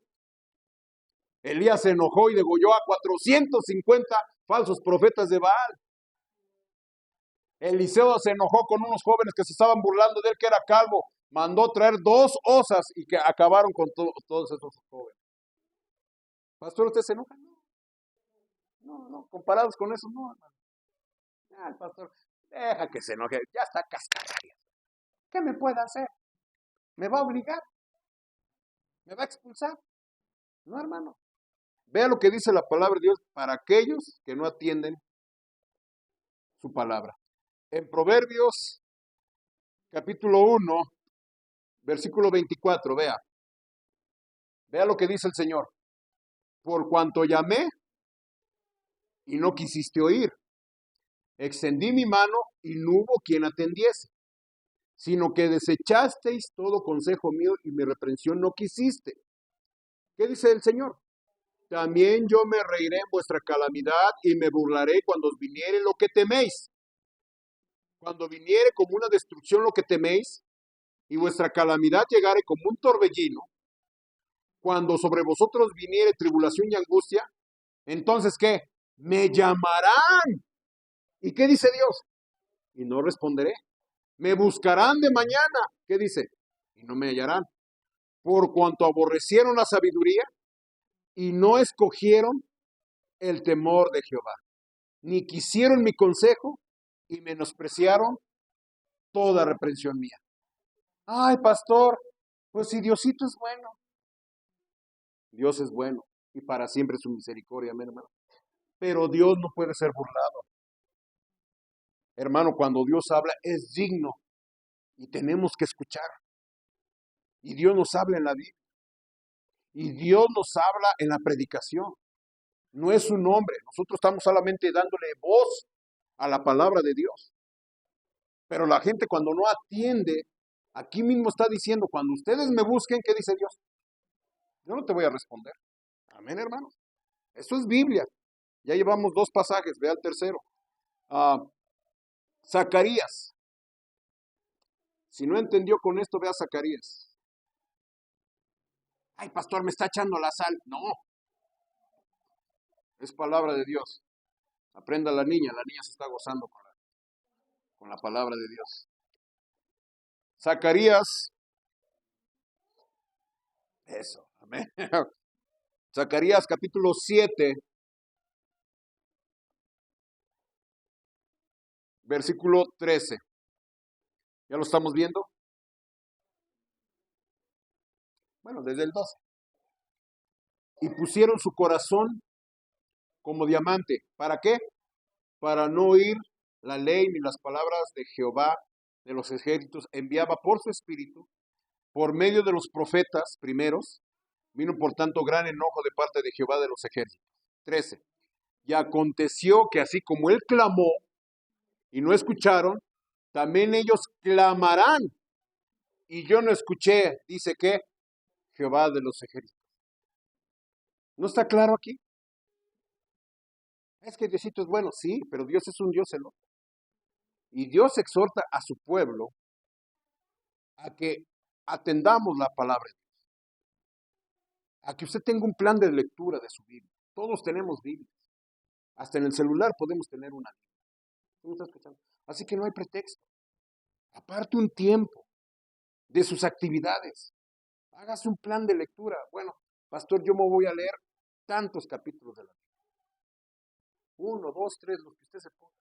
Elías se enojó y degolló a 450 falsos profetas de Baal. Eliseo se enojó con unos jóvenes que se estaban burlando de él, que era calvo. Mandó traer 2 osas y que acabaron con todos esos jóvenes. Pastor, ¿usted se enoja? No, comparados con eso, no, hermano. El pastor, deja que se enoje, ya está cascarrabias. ¿Qué me puede hacer? ¿Me va a obligar? ¿Me va a expulsar? No, hermano. Vea lo que dice la palabra de Dios para aquellos que no atienden su palabra. En Proverbios, capítulo 1, versículo 24, vea. Vea lo que dice el Señor. Por cuanto llamé y no quisiste oír, extendí mi mano y no hubo quien atendiese, sino que desechasteis todo consejo mío y mi reprensión no quisiste. ¿Qué dice el Señor? También yo me reiré en vuestra calamidad y me burlaré cuando os viniere lo que teméis. Cuando viniere como una destrucción lo que teméis, y vuestra calamidad llegare como un torbellino, cuando sobre vosotros viniere tribulación y angustia, entonces ¿qué? Me llamarán. ¿Y qué dice Dios? Y no responderé. Me buscarán de mañana. ¿Qué dice? Y no me hallarán. Por cuanto aborrecieron la sabiduría y no escogieron el temor de Jehová, ni quisieron mi consejo y menospreciaron toda reprensión mía. Ay, pastor, pues si Diosito es bueno. Dios es bueno y para siempre su misericordia, mi hermano. Pero Dios no puede ser burlado. Hermano, cuando Dios habla es digno Y tenemos que escuchar. Y Dios nos habla en la Biblia. Y Dios nos habla en la predicación. No es un hombre. Nosotros estamos solamente dándole voz a la palabra de Dios. Pero la gente cuando no atiende, aquí mismo está diciendo, cuando ustedes me busquen, ¿qué dice Dios? Yo no te voy a responder. Amén, hermanos. Eso es Biblia. Ya llevamos 2 pasajes, vea el tercero. Zacarías. Si no entendió con esto, vea Zacarías. Ay, pastor, me está echando la sal. No. Es palabra de Dios. Aprenda la niña se está gozando con la palabra de Dios. Zacarías. Eso, amén. Zacarías capítulo 7, versículo 13. ¿Ya lo estamos viendo? Bueno, desde el 12. Y pusieron su corazón como diamante. ¿Para qué? Para no oír la ley ni las palabras de Jehová de los ejércitos. Enviaba por su espíritu, por medio de los profetas primeros. Vino por tanto gran enojo de parte de Jehová de los ejércitos. 13. Y aconteció que así como él clamó y no escucharon, también ellos clamarán. Y yo no escuché, dice que Jehová de los ejércitos. ¿No está claro aquí? Es que Diosito es bueno, sí, pero Dios es un Dios celoso. Y Dios exhorta a su pueblo a que atendamos la palabra de Dios. A que usted tenga un plan de lectura de su Biblia. Todos tenemos Biblias. Hasta en el celular podemos tener una Biblia. ¿Sí me está escuchando? Así que no hay pretexto. Aparte un tiempo de sus actividades. Hágase un plan de lectura. Bueno, pastor, yo me voy a leer tantos capítulos de la Biblia. 1, 2, 3, los que usted se ponga.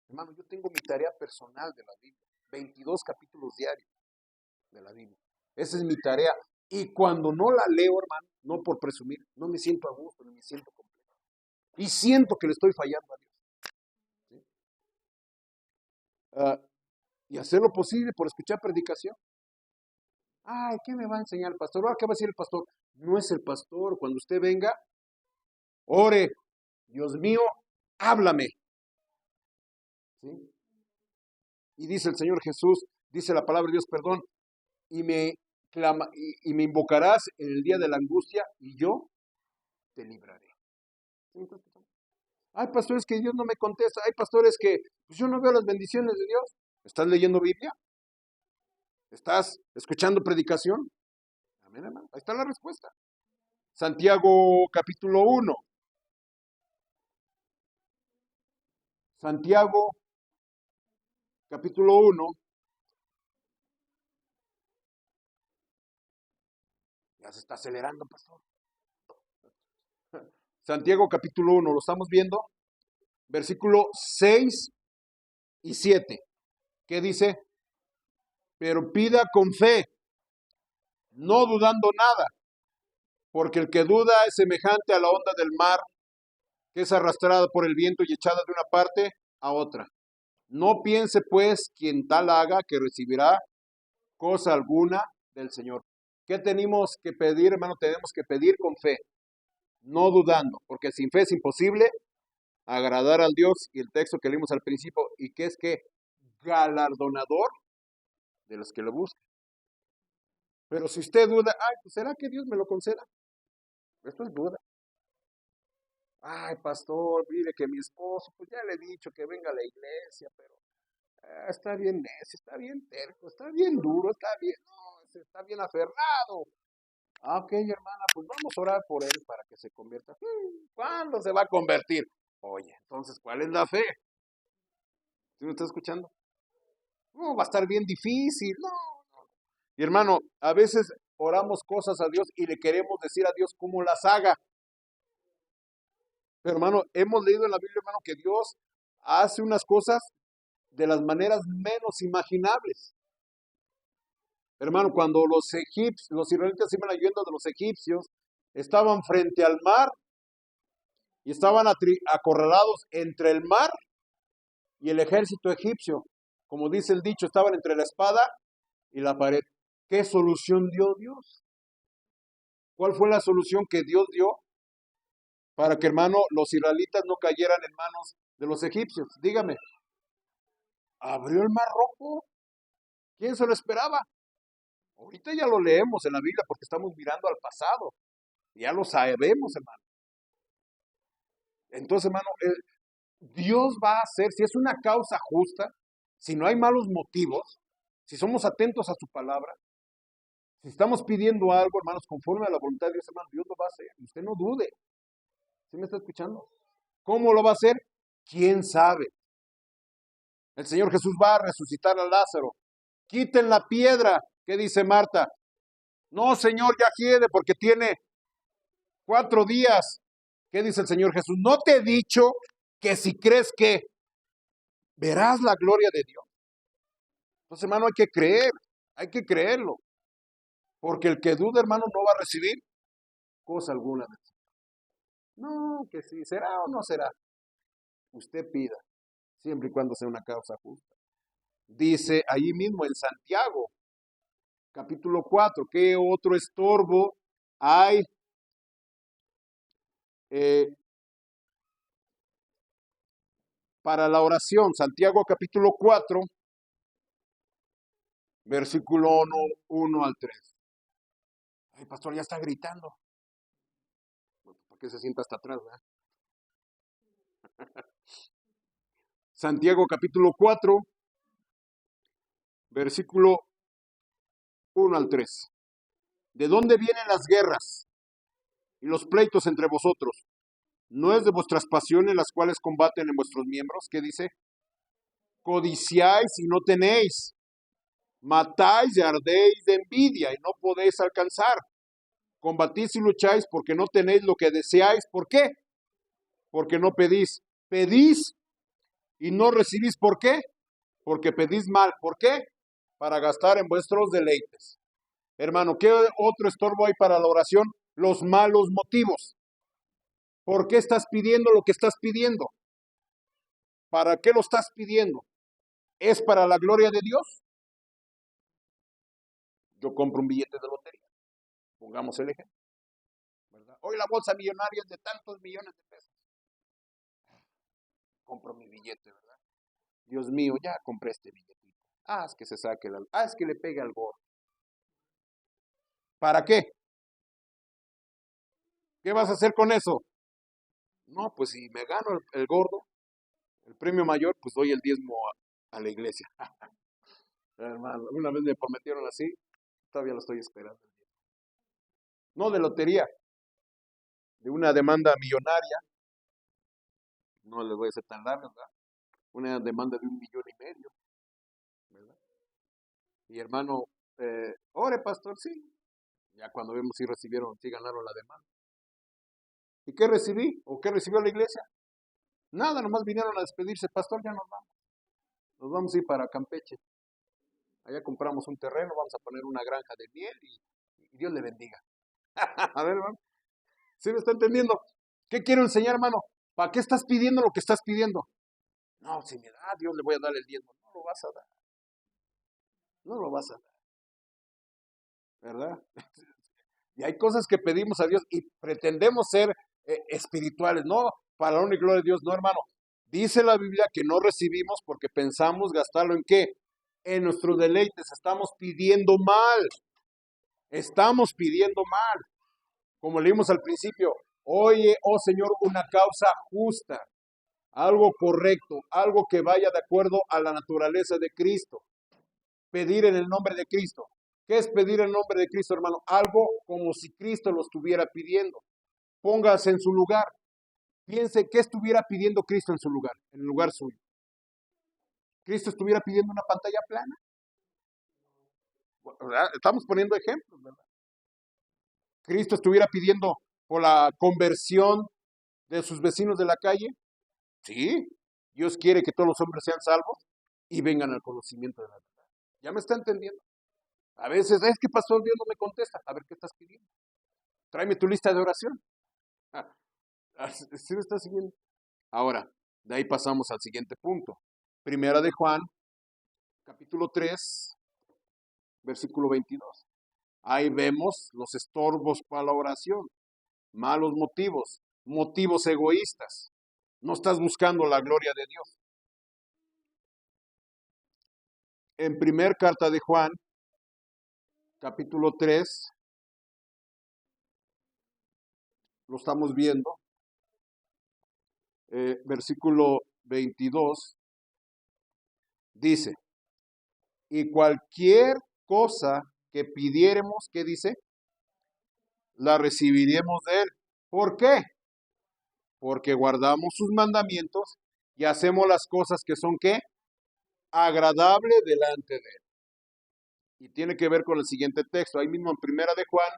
Hermano, yo tengo mi tarea personal de la Biblia. 22 capítulos diarios de la Biblia. Esa es mi tarea. Y cuando no la leo, hermano, no por presumir, no me siento a gusto, ni me siento completo. Y siento que le estoy fallando a Dios. ¿Sí? Y hacer lo posible por escuchar predicación. Ay, ¿qué me va a enseñar el pastor? ¿Qué va a decir el pastor? No es el pastor. Cuando usted venga, ore. Dios mío, háblame. ¿Sí? Y dice el Señor Jesús, dice la palabra de Dios, perdón, y me invocarás en el día de la angustia y yo te libraré. ¿Sí? Hay pastores que Dios no me contesta. Hay pastores que pues yo no veo las bendiciones de Dios. ¿Estás leyendo Biblia? ¿Estás escuchando predicación? Amén, hermano. Ahí está la respuesta. Santiago capítulo 1. Santiago capítulo 1. Ya se está acelerando, pastor. Santiago capítulo 1, ¿lo estamos viendo? Versículo 6 y 7. ¿Qué dice? Pero pida con fe, no dudando nada, porque el que duda es semejante a la onda del mar, que es arrastrada por el viento y echada de una parte a otra. No piense pues quien tal haga que recibirá cosa alguna del Señor. ¿Qué tenemos que pedir, hermano? Tenemos que pedir con fe, no dudando, porque sin fe es imposible agradar al Dios, y el texto que leímos al principio, y que es que galardonador de los que lo buscan. Pero si usted duda, ay, pues ¿será que Dios me lo conceda? Esto es duda. Ay, pastor, mire que mi esposo, pues ya le he dicho que venga a la iglesia, pero está bien necio, está bien terco, está bien duro, está bien, no, está bien aferrado. Ah, ok, hermana, pues vamos a orar por él para que se convierta. ¿Cuándo se va a convertir? Oye, entonces, ¿cuál es la fe? ¿Sí me está escuchando? No, va a estar bien difícil, no. Y hermano, a veces oramos cosas a Dios y le queremos decir a Dios cómo las haga. Pero hermano, hemos leído en la Biblia, hermano, que Dios hace unas cosas de las maneras menos imaginables. Hermano, cuando los israelitas iban huyendo de los egipcios, estaban frente al mar y estaban acorralados entre el mar y el ejército egipcio. como dice el dicho, estaban entre la espada y la pared. ¿Qué solución dio Dios? ¿Cuál fue la solución que Dios dio para que, hermano, los israelitas no cayeran en manos de los egipcios? Dígame, abrió el mar rojo. ¿Quién se lo esperaba? Ahorita ya lo leemos en la Biblia porque estamos mirando al pasado. Ya lo sabemos, hermano. Entonces, hermano, Dios va a hacer, si es una causa justa, si no hay malos motivos, si somos atentos a su palabra, si estamos pidiendo algo, hermanos, conforme a la voluntad de Dios, hermano, Dios lo va a hacer. Usted no dude. ¿Sí me está escuchando? ¿Cómo lo va a hacer? ¿Quién sabe? El Señor Jesús va a resucitar a Lázaro. Quiten la piedra. ¿Qué dice Marta? No, Señor, ya quiere porque tiene 4 días. ¿Qué dice el Señor Jesús? No te he dicho que si crees que verás la gloria de Dios. Entonces, hermano, hay que creerlo. Porque el que duda, hermano, no va a recibir cosa alguna. No, que si será o no será. Usted pida, siempre y cuando sea una causa justa. Dice allí mismo en Santiago, capítulo 4, ¿qué otro estorbo hay para la oración? Santiago capítulo 4, versículo 1 al 3. Ay, pastor, ya está gritando. ¿Por qué se sienta hasta atrás? ¿Verdad? Santiago capítulo 4, versículo 1 al 3. ¿De dónde vienen las guerras y los pleitos entre vosotros? ¿No es de vuestras pasiones las cuales combaten en vuestros miembros? ¿Qué dice? Codiciáis y no tenéis. Matáis y ardéis de envidia y no podéis alcanzar. Combatís y lucháis porque no tenéis lo que deseáis. ¿Por qué? Porque no pedís. Pedís y no recibís. ¿Por qué? Porque pedís mal. ¿Por qué? Para gastar en vuestros deleites. Hermano, ¿qué otro estorbo hay para la oración? Los malos motivos. ¿Por qué estás pidiendo lo que estás pidiendo? ¿Para qué lo estás pidiendo? ¿Es para la gloria de Dios? Yo compro un billete de lotería. Pongamos el ejemplo. ¿Verdad? Hoy la bolsa millonaria es de tantos millones de pesos. Compro mi billete, ¿verdad? Dios mío, ya compré este billetito. Es que se saque es que le pegue al gordo. ¿Para qué? ¿Qué vas a hacer con eso? No, pues si me gano el gordo, el premio mayor, pues doy el diezmo a la iglesia. Hermano, una vez me prometieron así, todavía lo estoy esperando. No de lotería, de una demanda millonaria, no les voy a hacer tan larga, ¿verdad? Una demanda de 1,5 millones, ¿verdad? Y hermano, ore pastor, sí. Ya cuando vemos si recibieron, si ganaron la demanda. ¿Y qué recibí? ¿O qué recibió la iglesia? Nada, nomás vinieron a despedirse, pastor, ya nos vamos. Nos vamos a ir para Campeche. Allá compramos un terreno, vamos a poner una granja de miel y Dios le bendiga. A ver, hermano, ¿sí me está entendiendo? ¿Qué quiero enseñar, hermano? ¿Para qué estás pidiendo lo que estás pidiendo? No, si me da, Dios le voy a dar el diezmo. No lo vas a dar. No lo vas a dar. ¿Verdad? Y hay cosas que pedimos a Dios y pretendemos ser espirituales. No, para la única gloria de Dios, no, hermano. Dice la Biblia que no recibimos porque pensamos gastarlo en qué? En nuestros deleites. Estamos pidiendo mal. Estamos pidiendo mal. Como leímos al principio, oye, oh Señor, una causa justa, algo correcto, algo que vaya de acuerdo a la naturaleza de Cristo. Pedir en el nombre de Cristo. ¿Qué es pedir en el nombre de Cristo, hermano? Algo como si Cristo lo estuviera pidiendo. Póngase en su lugar. Piense qué estuviera pidiendo Cristo en su lugar, en el lugar suyo. Cristo estuviera pidiendo una pantalla plana. ¿Verdad? Estamos poniendo ejemplos, ¿verdad? Cristo estuviera pidiendo por la conversión de sus vecinos de la calle. Sí, Dios quiere que todos los hombres sean salvos y vengan al conocimiento de la verdad. ¿Ya me está entendiendo? A veces, es que pastor, Dios no me contesta. A ver, ¿qué estás pidiendo? Tráeme tu lista de oración. ¿Sí me estás siguiendo? Ahora, de ahí pasamos al siguiente punto. Primera de Juan, capítulo 3, versículo 22. Ahí vemos los estorbos para la oración, malos motivos, motivos egoístas. No estás buscando la gloria de Dios. En primer carta de Juan, capítulo 3, lo estamos viendo, versículo 22, dice, y cualquier cosa que pidiéremos, ¿qué dice? La recibiremos de Él. ¿Por qué? Porque guardamos sus mandamientos y hacemos las cosas que son, ¿qué? Agradable delante de Él. Y tiene que ver con el siguiente texto, ahí mismo en primera de Juan,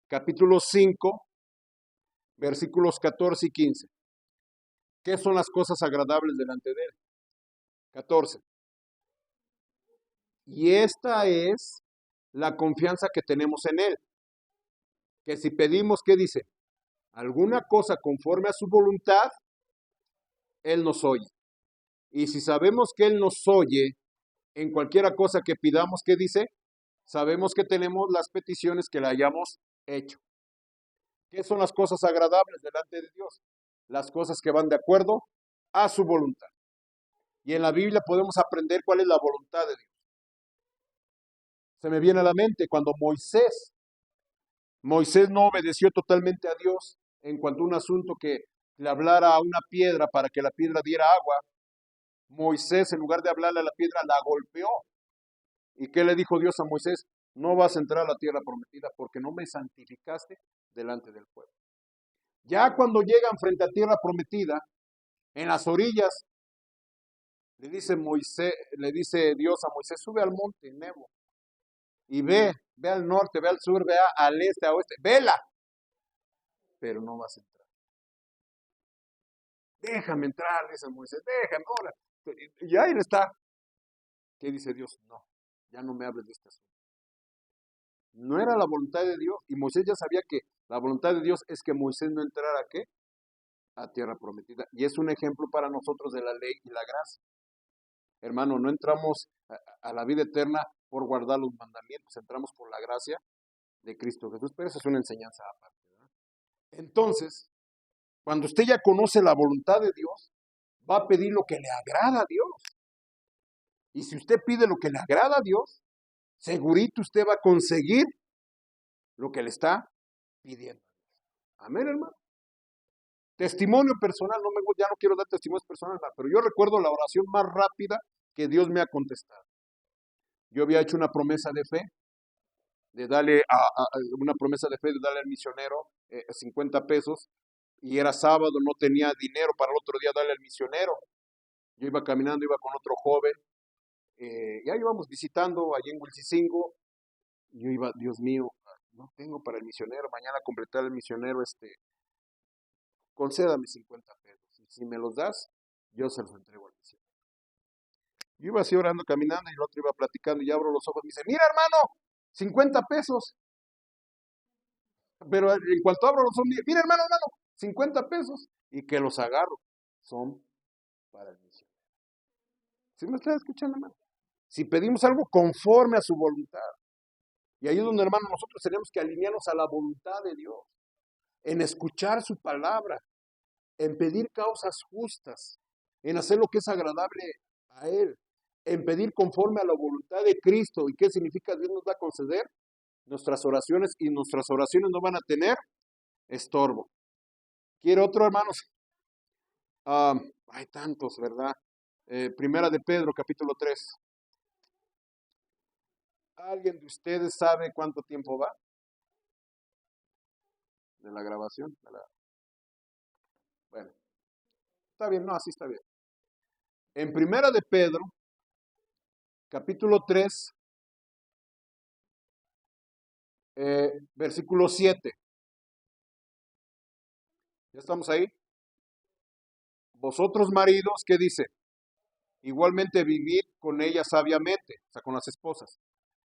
capítulo 5, versículos 14 y 15. ¿Qué son las cosas agradables delante de Él? 14. Y esta es la confianza que tenemos en Él. Que si pedimos, ¿qué dice? Alguna cosa conforme a su voluntad, Él nos oye. Y si sabemos que Él nos oye en cualquiera cosa que pidamos, ¿qué dice? Sabemos que tenemos las peticiones que le hayamos hecho. ¿Qué son las cosas agradables delante de Dios? Las cosas que van de acuerdo a su voluntad. Y en la Biblia podemos aprender cuál es la voluntad de Dios. Se me viene a la mente cuando Moisés no obedeció totalmente a Dios en cuanto a un asunto que le hablara a una piedra para que la piedra diera agua. Moisés, en lugar de hablarle a la piedra, la golpeó. ¿Y qué le dijo Dios a Moisés? No vas a entrar a la tierra prometida porque no me santificaste delante del pueblo. Ya cuando llegan frente a tierra prometida, en las orillas, le dice Dios a Moisés, sube al monte Nebo y ve al norte, ve al sur, ve al este, a oeste, vela, pero no vas a entrar. Déjame entrar, dice Moisés, déjame, ahora. Y ahí está. ¿Qué dice Dios? No, ya no me hables de este asunto. No era la voluntad de Dios, y Moisés ya sabía que la voluntad de Dios es que Moisés no entrara, ¿qué? A tierra prometida. Y es un ejemplo para nosotros de la ley y la gracia. Hermano, no entramos a la vida eterna por guardar los mandamientos, entramos por la gracia de Cristo Jesús, pero eso es una enseñanza aparte, ¿verdad? Entonces, cuando usted ya conoce la voluntad de Dios, va a pedir lo que le agrada a Dios. Y si usted pide lo que le agrada a Dios, segurito usted va a conseguir lo que le está pidiendo. Amén, hermano. Testimonio personal, ya no quiero dar testimonios personales, pero yo recuerdo la oración más rápida que Dios me ha contestado. Yo había hecho una promesa de fe, de darle al misionero 50 pesos, y era sábado, no tenía dinero para el otro día darle al misionero. Yo iba caminando, iba con otro joven, ya íbamos visitando allí en Huilcicingo, y yo iba, Dios mío, no tengo para el misionero, mañana completar el misionero, concédame 50 pesos, y si me los das, yo se los entrego al misionero. Yo iba así orando, caminando, y el otro iba platicando, y abro los ojos, y me dice, mira hermano, 50 pesos. Pero en cuanto abro los ojos, mira hermano, 50 pesos, y que los agarro, son para el misionero. ¿Sí me está escuchando, hermano? Si pedimos algo conforme a su voluntad, y ahí es donde, hermano, nosotros tenemos que alinearnos a la voluntad de Dios, en escuchar su palabra, en pedir causas justas, en hacer lo que es agradable a Él, en pedir conforme a la voluntad de Cristo. ¿Y qué significa? Dios nos va a conceder nuestras oraciones, y nuestras oraciones no van a tener estorbo. ¿Quiere otro, hermanos? Hay tantos, ¿verdad? Primera de Pedro, capítulo 3. ¿Alguien de ustedes sabe cuánto tiempo va de la grabación? Bueno, está bien, no, así está bien. En Primera de Pedro, capítulo 3, versículo 7. ¿Ya estamos ahí? Vosotros maridos, ¿qué dice? Igualmente vivid con ellas sabiamente, o sea, con las esposas,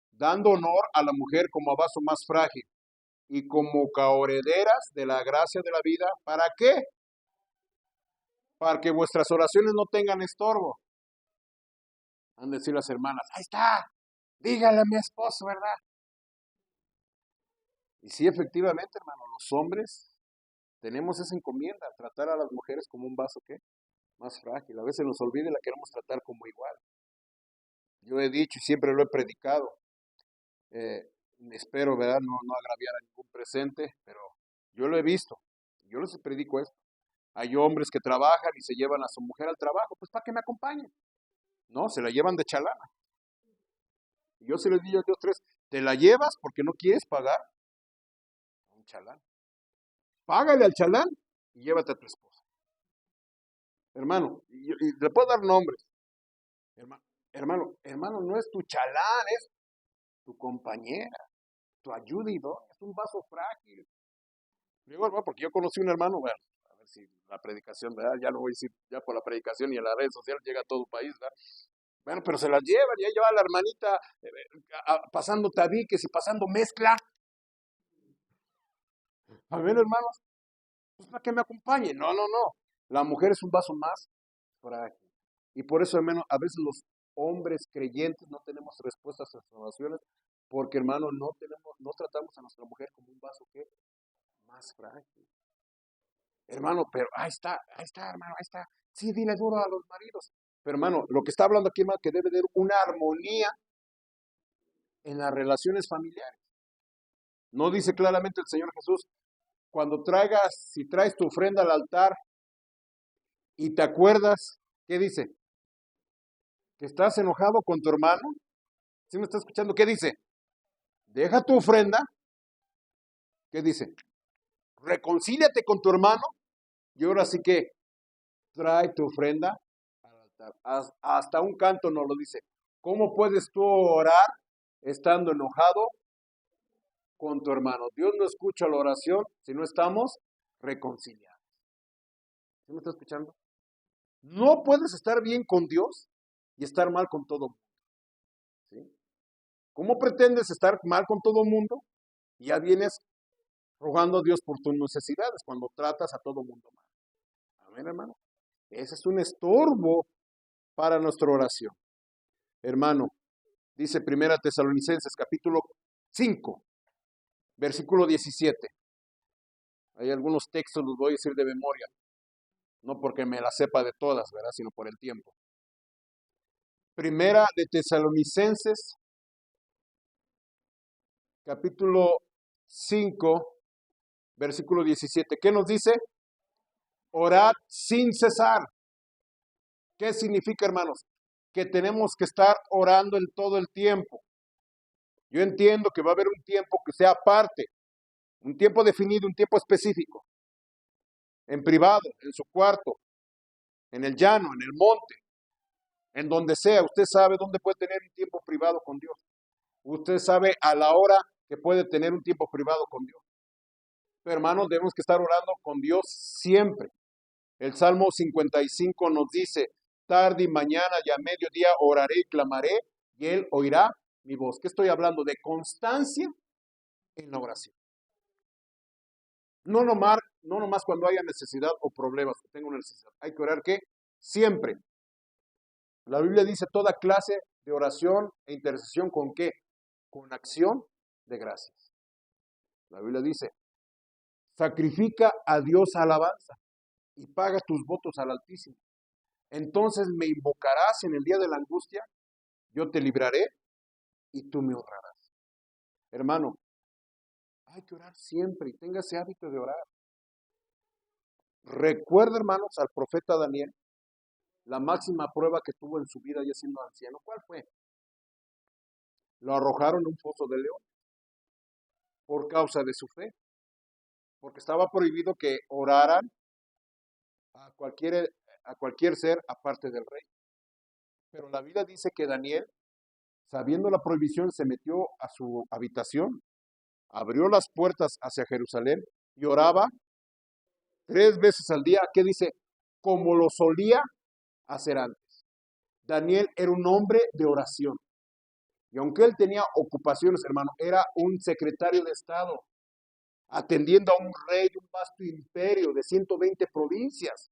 dando honor a la mujer como a vaso más frágil y como coherederas de la gracia de la vida. ¿Para qué? Para que vuestras oraciones no tengan estorbo. Han de decir las hermanas, ahí está, dígale a mi esposo, ¿verdad? Y sí, efectivamente, hermano, los hombres tenemos esa encomienda, tratar a las mujeres como un vaso, ¿qué? Más frágil. A veces nos olvida y la queremos tratar como igual. Yo he dicho y siempre lo he predicado, eh, espero, ¿verdad? No agraviar a ningún presente, pero yo lo he visto. Yo les predico esto. Hay hombres que trabajan y se llevan a su mujer al trabajo, pues para que me acompañen. No, se la llevan de chalana. Y yo se les digo a Dios tres, ¿te la llevas porque no quieres pagar a un chalán? Págale al chalán y llévate a tu esposa. Hermano, y le puedo dar nombres. Hermano, no es tu chalán, es tu compañera, tu ayuda idónea, es un vaso frágil. Digo, hermano, porque yo conocí un hermano, bueno, a ver si la predicación, ¿verdad? Ya lo voy a decir, ya por la predicación y en las redes sociales llega a todo el país, ¿verdad? Bueno, pero se las llevan, ya lleva a la hermanita pasando tabiques y pasando mezcla. A ver, hermanos, pues para que me acompañe. No. La mujer es un vaso más frágil. Y por eso, hermano, a veces los hombres creyentes no tenemos respuestas a sus oraciones, porque, hermano, no tratamos a nuestra mujer como un vaso que más frágil. Hermano, pero ahí está, hermano, ahí está. Sí, dile duro a los maridos. Pero, hermano, lo que está hablando aquí, hermano, que debe de haber una armonía en las relaciones familiares. No dice claramente el Señor Jesús, cuando si traes tu ofrenda al altar y te acuerdas, ¿qué dice? Que estás enojado con tu hermano. ¿Sí me está escuchando? ¿Qué dice? Deja tu ofrenda. ¿Qué dice? Reconcíliate con tu hermano y ahora sí que trae tu ofrenda al altar. Hasta un canto nos lo dice. ¿Cómo puedes tú orar estando enojado con tu hermano? Dios no escucha la oración si no estamos reconciliados. ¿Sí me está escuchando? No puedes estar bien con Dios y estar mal con todo mundo. ¿Sí? ¿Cómo pretendes estar mal con todo mundo y ya vienes rogando a Dios por tus necesidades cuando tratas a todo mundo mal? Amén, hermano. Ese es un estorbo para nuestra oración. Hermano, dice Primera Tesalonicenses capítulo 5, versículo 17. Hay algunos textos, los voy a decir de memoria, no porque me la sepa de todas, ¿verdad? Sino por el tiempo. Primera de Tesalonicenses, capítulo 5, versículo 17. ¿Qué nos dice? Orad sin cesar. ¿Qué significa, hermanos? Que tenemos que estar orando en todo el tiempo. Yo entiendo que va a haber un tiempo que sea aparte, un tiempo definido, un tiempo específico, en privado, en su cuarto, en el llano, en el monte, en donde sea. Usted sabe dónde puede tener un tiempo privado con Dios. Usted sabe a la hora que puede tener un tiempo privado con Dios. Pero hermanos, debemos que estar orando con Dios siempre. El Salmo 55 nos dice, tarde y mañana y a mediodía oraré y clamaré y Él oirá mi voz. ¿Qué estoy hablando? De constancia en la oración. No nomás cuando haya necesidad o problemas, que tenga una necesidad. Hay que orar, ¿qué? Siempre. La Biblia dice toda clase de oración e intercesión, ¿con qué? Con acción de gracias. La Biblia dice, sacrifica a Dios alabanza y paga tus votos al Altísimo. Entonces me invocarás en el día de la angustia, yo te libraré y tú me honrarás. Hermano, hay que orar siempre y tenga ese hábito de orar. Recuerda, hermanos, al profeta Daniel, la máxima prueba que tuvo en su vida ya siendo anciano. ¿Cuál fue? Lo arrojaron en un foso de león por causa de su fe, porque estaba prohibido que oraran a cualquier ser aparte del rey. Pero la Biblia dice que Daniel, sabiendo la prohibición, se metió a su habitación, abrió las puertas hacia Jerusalén y oraba 3 veces al día. ¿Qué dice? Como lo solía hacer antes. Daniel era un hombre de oración. Y aunque él tenía ocupaciones, hermano, era un secretario de Estado, atendiendo a un rey de un vasto imperio de 120 provincias.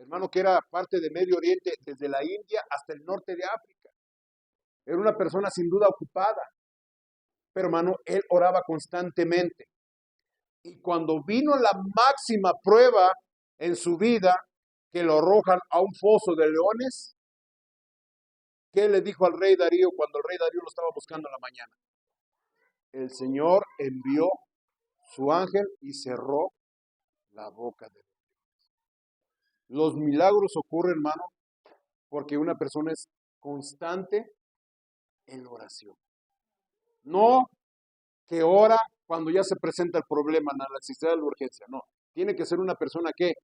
hermano, que era parte de Medio Oriente, desde la India hasta el norte de África. Era una persona sin duda ocupada, pero hermano, él oraba constantemente. Y cuando vino la máxima prueba en su vida, que lo arrojan a un foso de leones, ¿qué le dijo al rey Darío cuando el rey Darío lo estaba buscando en la mañana? El Señor envió su ángel y cerró la boca de él. Los milagros ocurren, hermano, porque una persona es constante en oración. No que ora cuando ya se presenta el problema, la necesidad de la urgencia, no. Tiene que ser una persona que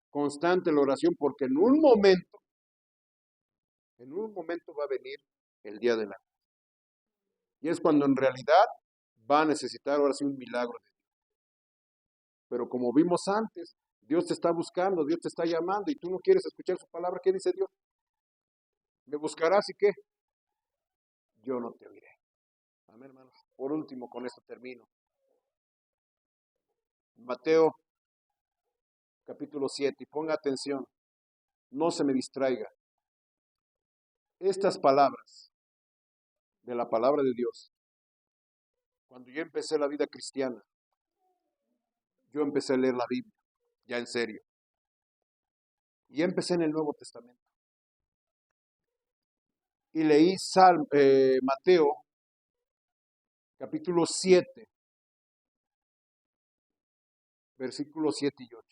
constante en la oración, porque en un momento va a venir el día de la. Y es cuando en realidad va a necesitar ahora sí un milagro de Dios. Pero como vimos antes, Dios te está buscando, Dios te está llamando y tú no quieres escuchar su palabra. ¿Qué dice Dios? ¿Me buscarás y qué? Yo no te oiré. Amén, hermanos. Por último, con esto termino. Mateo capítulo 7, y ponga atención, no se me distraiga. Estas palabras de la palabra de Dios, cuando yo empecé la vida cristiana, yo empecé a leer la Biblia, ya en serio. Y empecé en el Nuevo Testamento. Y leí Mateo capítulo 7, versículos 7 y 8.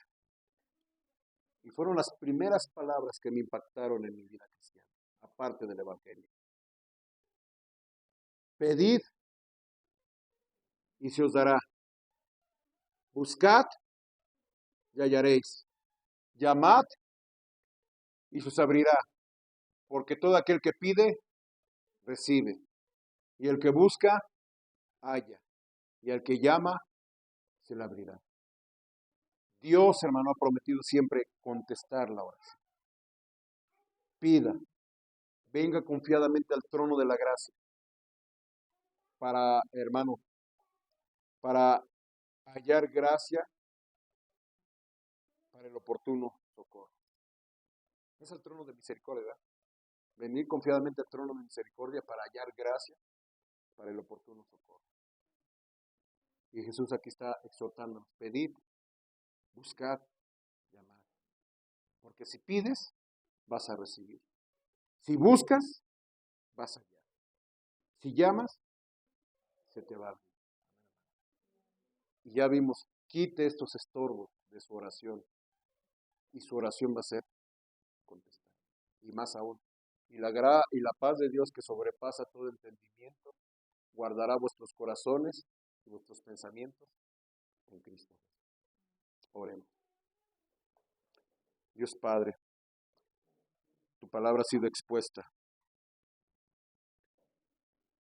Y fueron las primeras palabras que me impactaron en mi vida cristiana, aparte del Evangelio. Pedid y se os dará. Buscad y hallaréis. Llamad y se os abrirá. Porque todo aquel que pide, recibe. Y el que busca, halla. Y al que llama, se le abrirá. Dios, hermano, ha prometido siempre contestar la oración. Pida. Venga confiadamente al trono de la gracia. Para, hermano, para hallar gracia para el oportuno socorro. Es el trono de misericordia, ¿verdad? Venir confiadamente al trono de misericordia para hallar gracia para el oportuno socorro. Y Jesús aquí está exhortándonos, pedid, buscad, llamad. Porque si pides, vas a recibir. Si buscas, vas a hallar. Si llamas, se te va a abrir. Y ya vimos, quite estos estorbos de su oración. Y su oración va a ser contestada. Y más aún. Y la paz de Dios que sobrepasa todo entendimiento, guardará vuestros corazones y vuestros pensamientos en Cristo. Oremos. Dios Padre, tu palabra ha sido expuesta.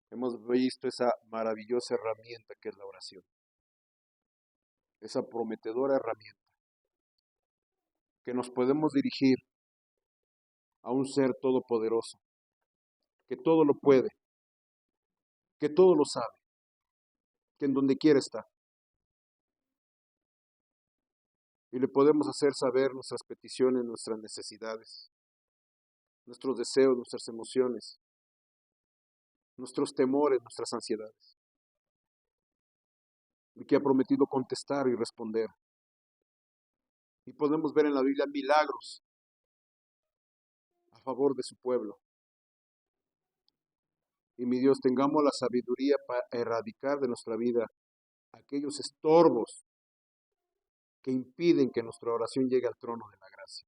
Hemos visto esa maravillosa herramienta que es la oración. Esa prometedora herramienta que nos podemos dirigir a un ser todopoderoso, que todo lo puede, que todo lo sabe, que en donde quiera está. Y le podemos hacer saber nuestras peticiones, nuestras necesidades, nuestros deseos, nuestras emociones, nuestros temores, nuestras ansiedades. Y que ha prometido contestar y responder. Y podemos ver en la Biblia milagros a favor de su pueblo. Y mi Dios, tengamos la sabiduría para erradicar de nuestra vida aquellos estorbos que impiden que nuestra oración llegue al trono de la gracia.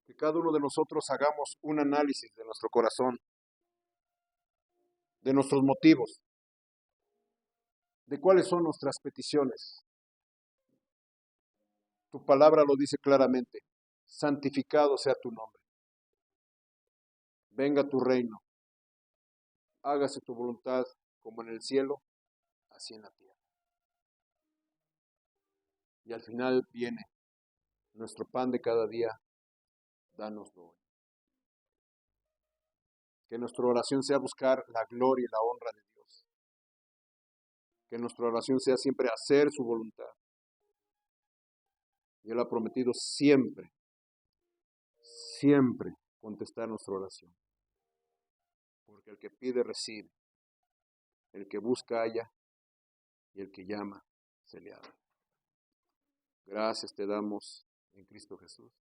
Que cada uno de nosotros hagamos un análisis de nuestro corazón, de nuestros motivos, de cuáles son nuestras peticiones. Tu palabra lo dice claramente, santificado sea tu nombre. Venga tu reino, hágase tu voluntad como en el cielo, así en la tierra. Y al final viene nuestro pan de cada día, dánoslo hoy. Que nuestra oración sea buscar la gloria y la honra de Dios. Que nuestra oración sea siempre hacer su voluntad. Y Él ha prometido siempre, siempre contestar nuestra oración. Porque el que pide, recibe. El que busca, halla. Y el que llama, se le abre. Gracias te damos en Cristo Jesús.